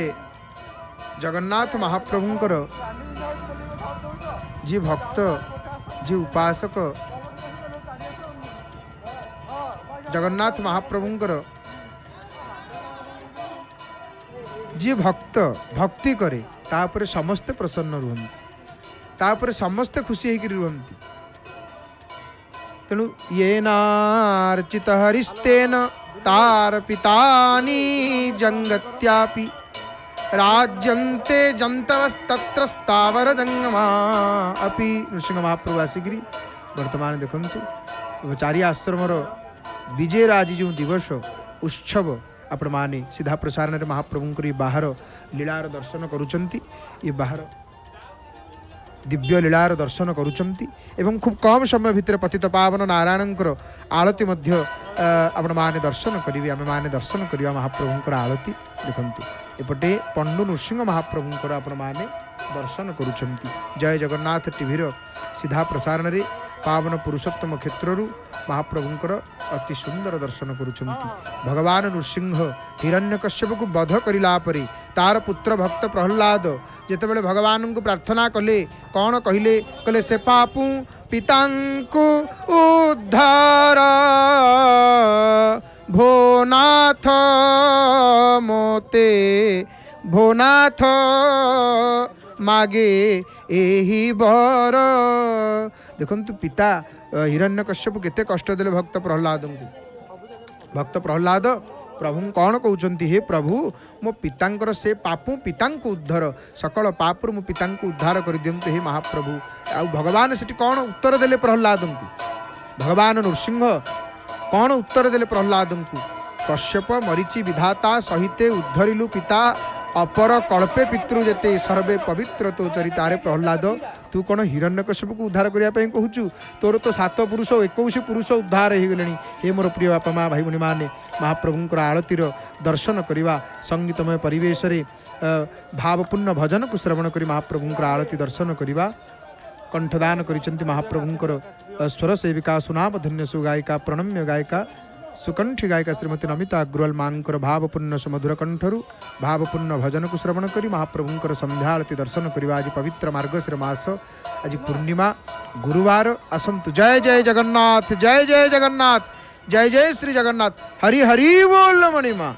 जगन्नाथ महाप्रभुंकर जी भक्त जी उपासक जगन्नाथ महाप्रभुंकर जी भक्त भक्ति करे तापर समस्ते प्रसन्न रुहंती तापर समस्ते खुशी होकर रुहंती तेणु येनार्चित हरिस्तेन तार पितानी जंगत्यापि राज्यन्ते जंतवस्तत्र स्थावर जंगमा अपि नृसिंह महाप्रभु आसिकी वर्तमान देखु चारि आश्रमर विजय आज जो दिवस उत्सव आपण माने सीधा प्रसारण में महाप्रभु बाहर लीलार दर्शन करुचंती ये बाहर दिव्य लीलार दर्शन करुचंती एवं खूब कम समय भितर पतित पावन नारायणकर आरती मध्य आपण माने दर्शन करिवे आमे माने दर्शन करिवा महाप्रभुंकर आरती देखंतु एपटे पंडु नृसिंह महाप्रभुंकर आपण माने दर्शन करुचंती। जय जगन्नाथ टीवी सीधा प्रसारण रे पावन पुरुषोत्तम क्षेत्रु महाप्रभुंकर अति सुंदर दर्शन करुचंती। भगवान नृसिंह हिरण्यकश्यप को वध करिला परे तार पुत्र भक्त प्रहलाद जेतेबेले भगवान को प्रार्थना कले कौन कहले कहले से पापू पितांकु उद्धार भोनाथ मोते भोनाथ मागे एही बर देखंतु पिता हिरण्यकश्यप केते कष्ट देले भक्त प्रहलाद को भक्त प्रहलाद प्रभु कौन कहते हे प्रभु मो पितांकर से पापु पितांको उद्धार सकल पापुर मो पितांको उद्धार कर दियंतु हे महाप्रभु आ भगवान सेठी कौन उत्तर देले प्रहलाद को भगवान नृसिंह कौन उत्तर देले प्रहलाद को कश्यप मरीचि विधाता सहिते उद्धरिलु पिता अपर कल्पे पितृ जेते सर्वे पवित्र तो चरितारे प्रहलाद तू कौन हिरण्यकश्यप को उद्धार करने कहूँ तोर तो 7 पुरुष 21 पुरुष उद्धार हो गले हे मोर प्रिय बापा माँ भाई भनी मैंने महाप्रभुंकर आरतीर दर्शन करवा संगीतमय परिवेश भावपूर्ण भजन को श्रवण कर महाप्रभुंकर आरती दर्शन करवा कंठदान करिसेंति महाप्रभुंकर स्वर सेविका सुनाम धन्य सुगायिका प्रणम्य गायिका सुकंठी गायिका श्रीमती नमिता अग्रवाल मांकर भावपूर्ण सुमधुर कंठरु भावपूर्ण भजन को श्रवण करी महाप्रभुंकर संध्या आरती दर्शन करवा आज पवित्र मार्गशीर मास आज पूर्णिमा गुरुवार आसंतु। जय जय जगन्नाथ जय जय जगन्नाथ जय जय श्री जगन्नाथ हरि हरि बोल मणिमा।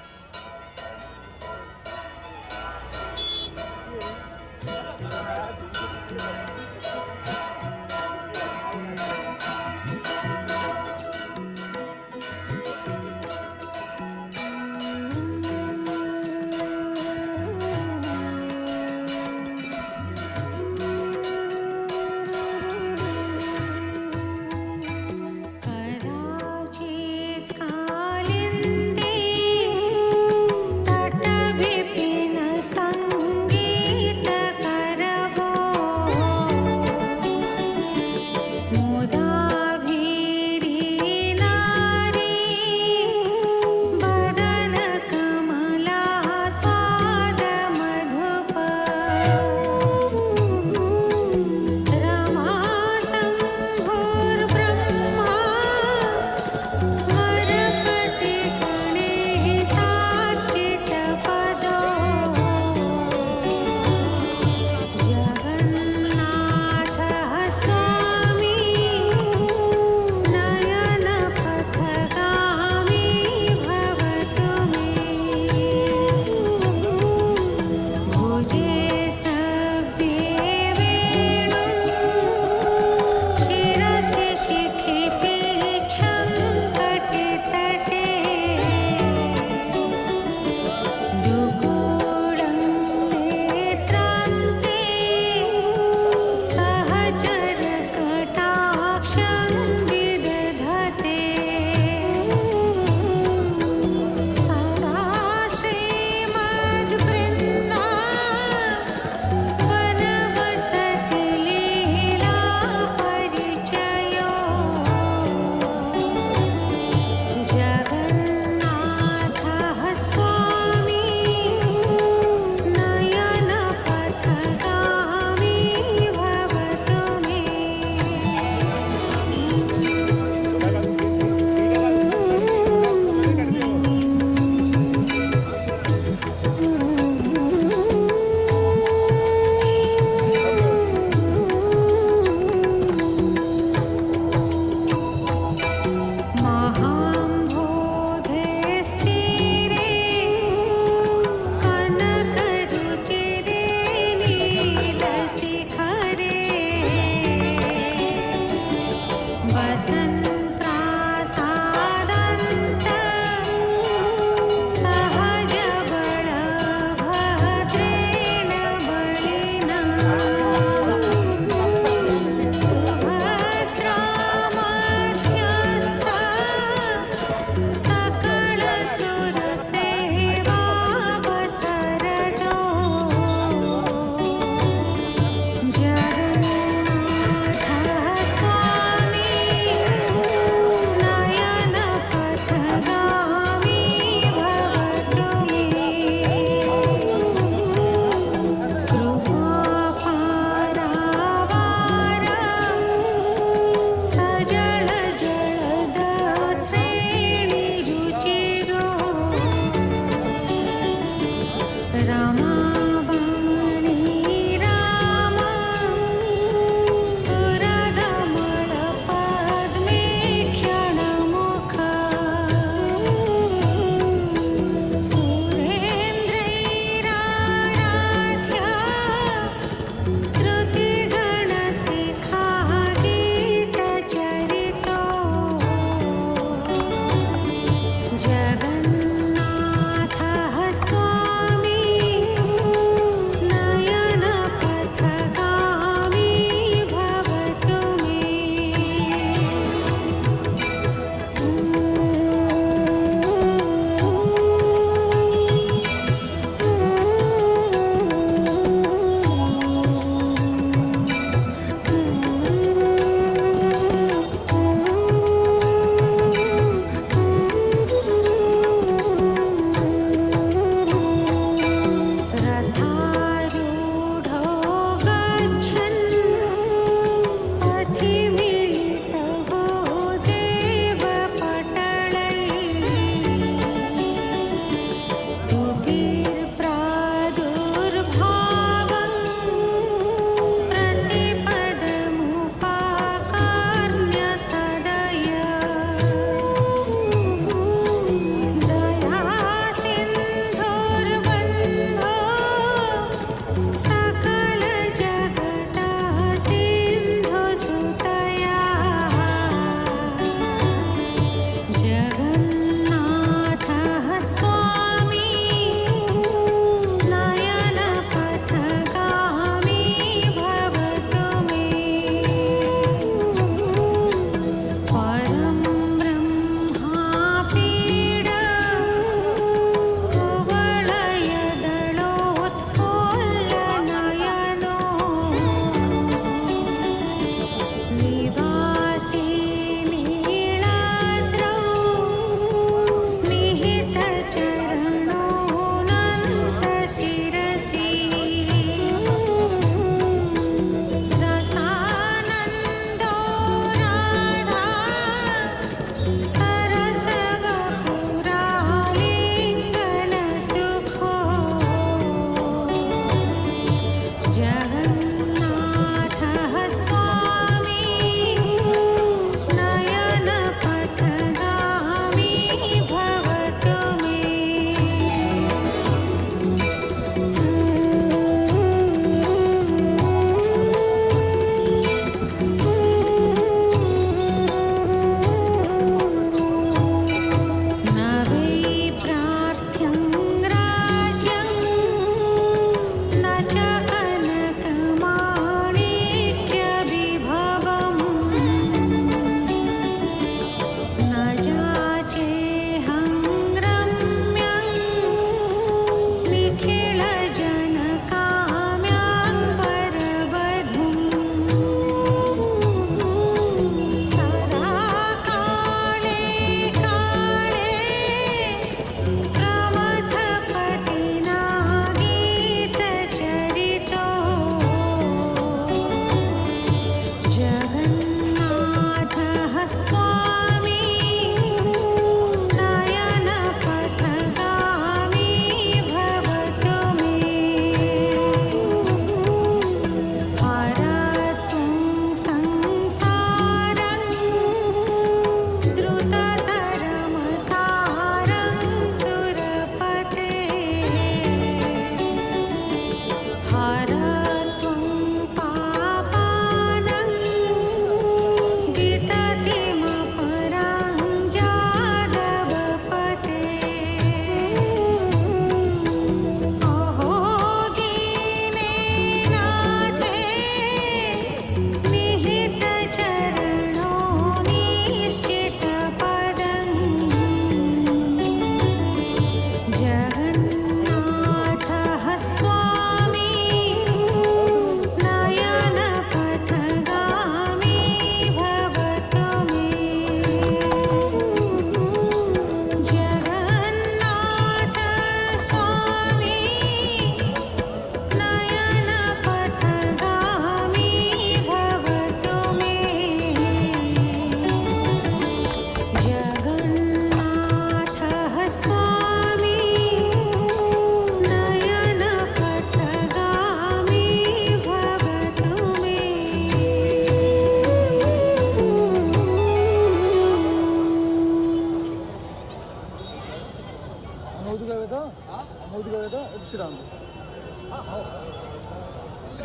श्री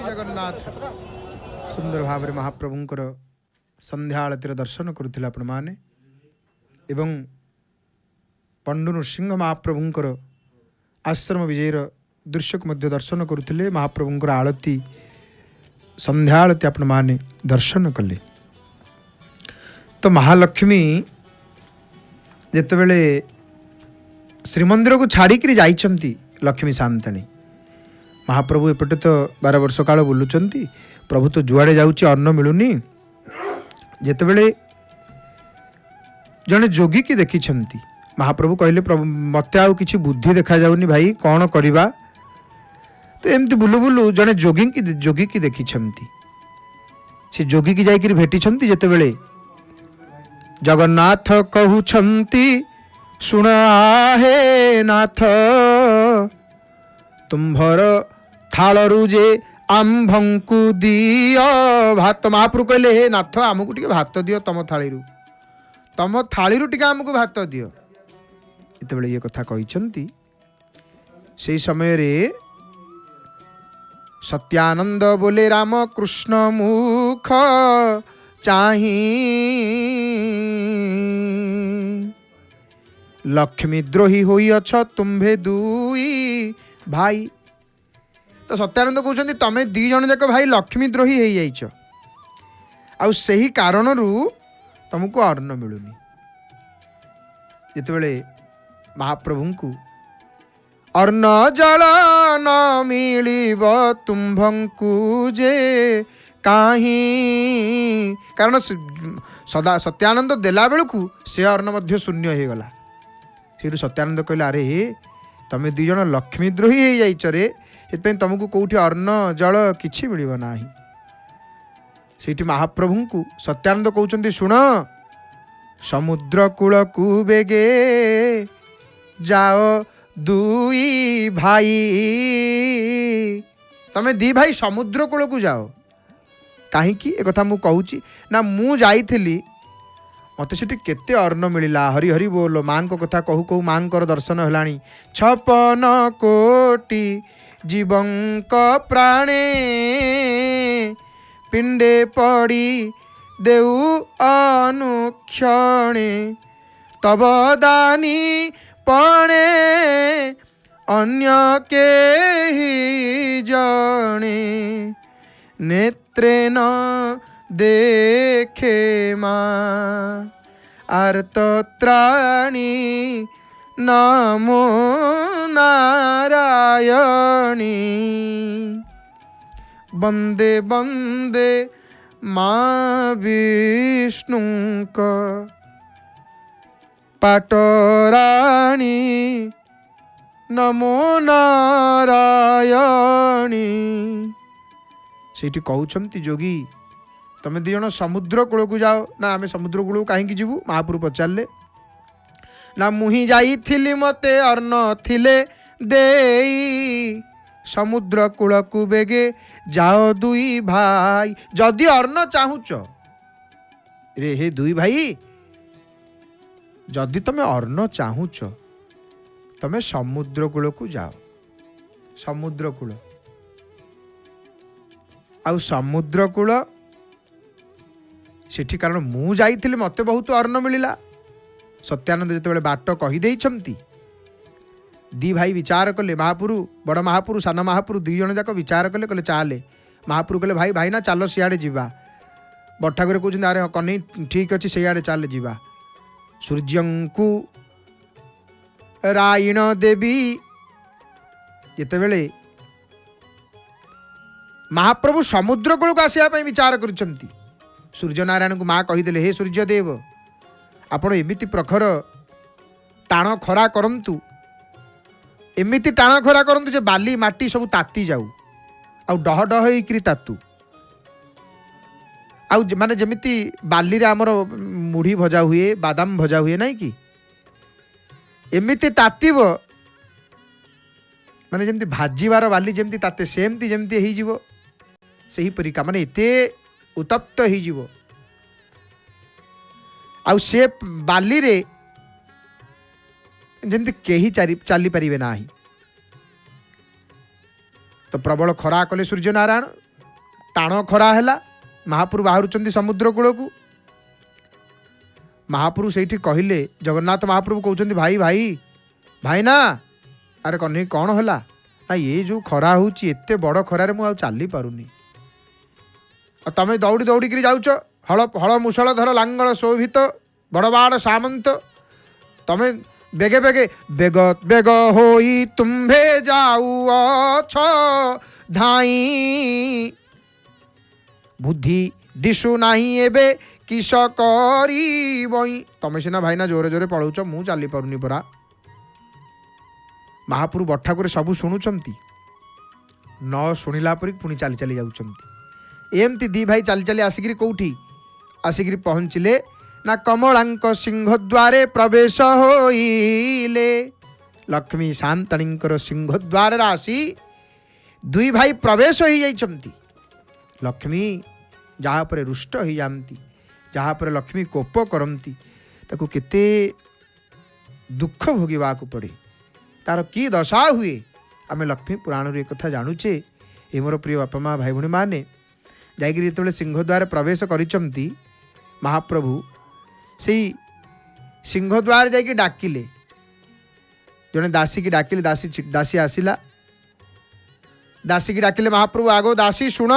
जगन्नाथ सुंदर भाव में महाप्रभुंकर संध्या आलतीर दर्शन करुथिले आपण माने एवं पंडु नृसिंह महाप्रभुंकर आश्रम विजयर दृश्य को मध्य दर्शन करुथिले। महाप्रभुंकर आलती संध्या आलती आपण माने दर्शन कले। तो महालक्ष्मी जेतेबेले श्रीमंदिर को छाड़िकी जाइछंती लक्ष्मी शांतणी महाप्रभु एपटे तो 12 वर्ष काल बुलुचंती। प्रभु तो जुआड़े जाउची अन्न मिलुनी। जेतेबेले जने जोगी की देखिछंती महाप्रभु कहले प्रभु मते आउ किछि बुद्धि देखा जाउनी भाई कौन करिबा। तो एमती बुलु बुलु जने जोगी की देखिछंती। से जोगी की जाइकरी भेटिछंती। जेतेबेले जगन्नाथ कहउछंती सुना हे नाथ तुम्भर थालरू जे आम्भंकु दियो भात। महाप्रभु कहले हे नाथ आमको टिके भात दियो तम थालीरू टिके आमको भात दियो। जेतेबेले ये कथा कहिछंती से समय रे सत्यानंद बोले राम कृष्ण मुख चाही लक्ष्मी द्रोही होई अछ तुम्भे दुई भाई। तो सत्यानंद कहते तमें दी जन जाक भाई लक्ष्मी द्रोही हो जाइछ आउ सही कारणरू तुमको अन्न मिलुनी। जितेबले महाप्रभु को अन्न जल न मिलिब तुम्भंकु जे काहीं कारण सदा सत्यानंद देला बेलू से अन्न मध्य शून्य हो गला। से सत्यानंद कहले अरे हे तमें दी जन लक्ष्मी द्रोही हो जाइछ रे से तुमको कौटी अन्न जल किछि मिलिब नाही। सेठी महाप्रभु को सत्यानंद कहउछंती सुन समुद्र कूल कु बेगे जाओ दुई भाई। तमें दी भाई समुद्र कूल को जाओ कहीं एक कथा मु कहूची ना मु जाइथिली मत से केते अन्न मिला। हरि हरि बोल माँ को कथा कहू कहू माँ को दर्शन है 56 कोटी जीवंक प्राणे पिंडे पड़ी देउ अनुक्षणे तब दानी पणे अन्य के ही जणे नेत्रे न देखे माँ आर्तत्राणी नमो नारायणी वंदे वंदे माँ विष्णुक पाटराणी नमो नारायणी। सेठी कहउछंती जोगी तमे दी जण समुद्र कूल को जाओ ना आमे समुद्र कूल कहीं जीवु। महाप्रभु पचारे ना मुही जाइथिली मते अर्ण थिले देई समुद्र कूल को बेगे जाओ दुई भाई। जदि अर्ण चाहुच रे हे दुई भाई जदि तमे अर्ण चाहुच तमे समुद्र कूल को जाओ। समुद्र कूल आउ समुद्र कूल सेठी कारण मु जाइथिली मते बहुत अन्न मिलिला। सत्यानंद जेतेबेले बाट कहि देइछंती दी भाई विचार कले महापुरु बड़ महापुरु सान महापुरु दी जन जाक विचार कले कले चाले। महापुरु कले भाई भाई ना चलो सियाड़े जीवा। बठाकुरे कहउछन अरे कन्हई ठीक अच्छे सियाड़े चाले जीवा। सूर्यंकु रायण देवी जेतेबेले महाप्रभु समुद्र कूल को आसिया विचार करुछंती सूर्य नारायण को माँ कहीदेले हे सूर्यदेव आपण एमिति प्रखर टाण खरा करंतु एमिति टाण खरा करंतु जे बाली माटी सब ताती जाऊ आउ डह डह होइकरी तातु आउ माने जेमिति बाली रे हमर मुढ़ी भजा हुए बादाम भजा हुए नहीं कि एमिति तातीबो माने जेमिति भाजीवार बाली जेमिति ताते सेमति जेमिति हेइ जीवो सही परिका माने एते उत्तप्त हेइ जीवो आउ से बाली रे जेमिति केही चली परिबे नाही तो प्रबल खरा कले सूर्य नारायण टाण खरा है महाप्रभु बाहर समुद्र कूल को महाप्रभु से कहले जगन्नाथ महाप्रभु कहते भाई भाई भाई ना अरे कन्हई कौन है ना ये जो खरा होची एते बड़ खरारे मु चली पारुनी तमें दौड़ी दौड़ी जाऊच हल हल मुसल धर लांगल शोभित बड़बाड़ सामंत तमें बेगे बेगे बेग बेग होई तुम्भे जाऊ अछ धाई बुद्धि दिशु नाही एबे किस करी बई तमें सिना भाईना जोरे जोरे पलाउच मु चली पारुनी परा महाप्रभु बठाकुरे सबू शुणुचंती न शुणिला परी पुणी चली चली जाउचंती एमती दी भाई चली चली आसिकी कौटी आसिकी पहुँचले ना कमलांक सिंहद्वारे प्रवेश होइले लक्ष्मी शांतणींकर सिंहद्वार आसी दुई भाई प्रवेश हो जाइछंती लक्ष्मी जहाँ पर रुष्ट हो जाती जहाँ पर लक्ष्मी कोप करती ताकू केते दुख भोगवा पड़े तार की दशा हुए आम लक्ष्मी पुराण एक कथा जानुचे ये मोर प्रिय बापा माँ भाई भाई मैंने जाकि जो सिंहद्वार प्रवेश करिचंती महाप्रभु से सिंहद्वार जाकि डाकिले जड़े दासी की डाकिले दासी आसिला दासी की डाकिले महाप्रभु आगो दासी शुण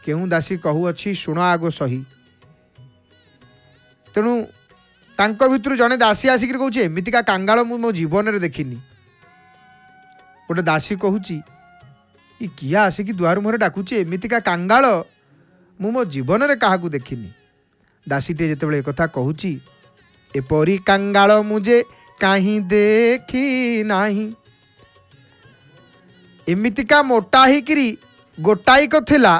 केहू दासी कहू अच्छी शुण आगो सही तेणु तांको भितर जड़े दासी आसिक कहे एमतीका कांगाल मु मो जीवन में देखनी गोटे दासी कहूची ये किए आसिक दुआर मुहर डाकुचे एमतीका कांगाल मु मो जीवन में क्या देखनी दासीटे जिते एक कहूची एपरी कांगाल मुझे कहीं देखी नाही एमतीका मोटा हिकिरी गोटाइक थिला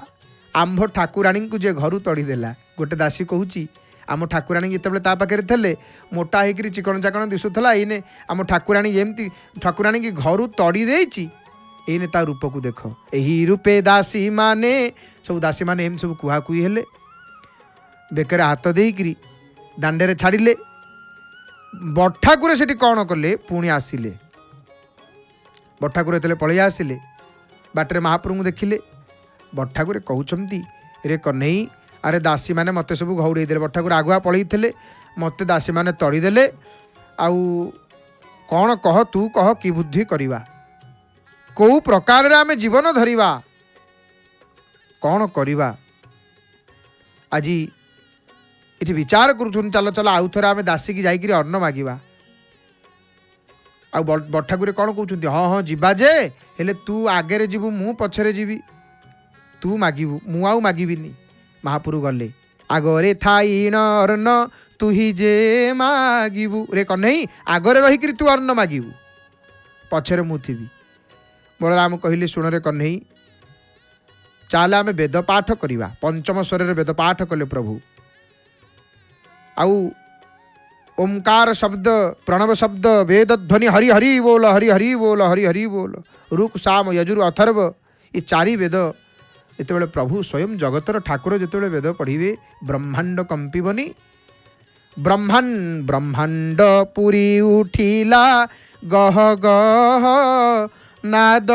आंभ ठाकुराणी को जे घर तड़ीदेला गोटे दासी कहूची आम ठाकुराणी जिते पाखे थे मोटा होकर चिकन चाकण दिशुला एने आम ठाकुराणी एमती ठाकुराणी की घर तड़ी देची एने ता रूप को देख यही रूपे दासी माने सब दासी माने एम सब कुहाकुई हेले बेकर हाथ देकरी दांडे छाड़िले बठाकुरे से कौन कले पुणी आसिले बठाकुरे तेले पलि आसिले बाटर महाप्रभु देखिले बठाकुरे कहउछंती रे कन्हई अरे दासी माने मते सब घौड़े देले बठाकुरे आगुआ पलि थे मते दासी माने तड़ीदेले आउ कौन कह तू कह कि बुद्धि करिवा कौ प्रकार रे आमे जीवन धरिवा कौन करिवा आज ये विचार करुन चल चल आउ थे आम दासी की जाकि अन्न मागिबा आ बठाकुरे कौन कहते हाँ हाँ जीवा जे हेले तू आगे जीवु मु पछरे जीवी तू मागिबू मु आउ मागिबिनी महाप्रभु गले आगरे थाइन अन्न तू ही जे मागिबू रे कन्हई आगरे रहीकि तू अन्न मागिबू पछरे मु थी बलराम कहले शुण रे कन्हई चाल आम वेद पाठ करिबा पंचम स्वर रे वेद पाठ कले प्रभु आउ ओंकार शब्द प्रणव शब्द वेद ध्वनि हरि हरि बोल हरि हरि बोल हरि हरि बोल ऋक् साम यजुर अथर्व ये चारि वेद जिते प्रभु स्वयं जगतर ठाकुर जिते वेद पढ़िबे ब्रह्मांड कंपिबनी ब्रह्मांड पुरी उठिला गह गह नाद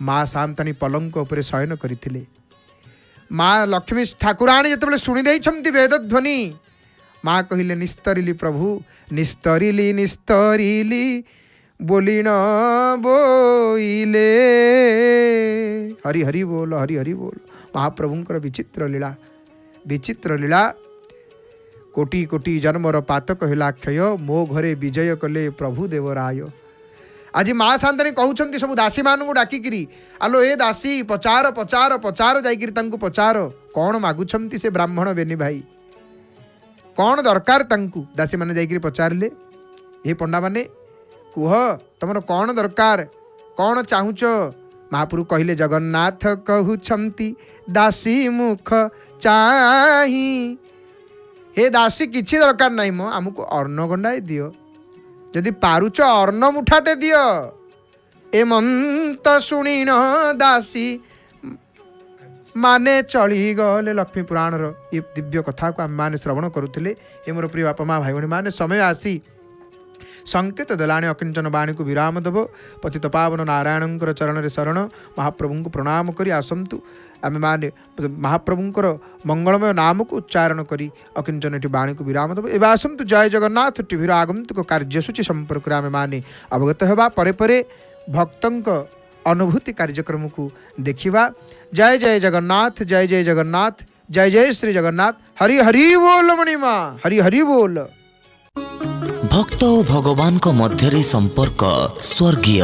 माँ शांतानी पलंक उपरे शयन करथिले माँ लक्ष्मी ठाकुराणी जिते शुणी देइछंती वेद ध्वनि माँ कहले निस्तरिली प्रभु निस्तरिली निस्तरिली बोलिण बोइले हरि हरि बोल हरि हरि बोल महाप्रभुंकर विचित्र लीला कोटि कोटि जन्मर पातक हेला क्षय मो घरे विजय कले प्रभु देवराय आज माँ शांतानी कहउछंती सब दासी मानू डाकिकी आलो ए दासी पचार पचार पचार जाइकिरी तांकु पचार कौन मागुछंती से ब्राह्मण बेनी भाई कौन दरकार तांकु दासी माने जाइकिरी पचारिले हे पंडा माने कुह तुमर कौन दरकार कौन चाहूच महाप्रभु कहले जगन्नाथ कहउछंती दासी मुख चाही हे दासी किछि दरकार नहीं मो आमको अन्न गंडाई दियो जदि पारुच अर्ण मुठाटे दियो ए मंत शुणी न दासी माने चली गले लक्ष्मी पुराण ये दिव्य कथा को आम मैंने श्रवण करुले ये मोर प्रिय बापा माँ भाई भाई मैंने समय आसी संकेत देलाणी अकिंचन वाणी को विराम देव पतित पावन नारायणंकर चरण रे शरण महाप्रभु को प्रणाम करी आसंतु आमे माने महाप्रभुंकर मंगलमय नाम को उच्चारण करी अकिंचन एटी वाणी को विराम देव एवं आसंतु जय जगन्नाथ टीवी आगंतुक कार्यसूची संपर्क आमे माने अवगत हेबा परे परे भक्तंक अनुभूति कार्यक्रम को देखिबा। जय जय जगन्नाथ जय जय जगन्नाथ जय जय श्री जगन्नाथ हरि हरि बोल मणिमा हरि हरि बोल। भक्त और भगवान को मध्य संपर्क स्वर्गीय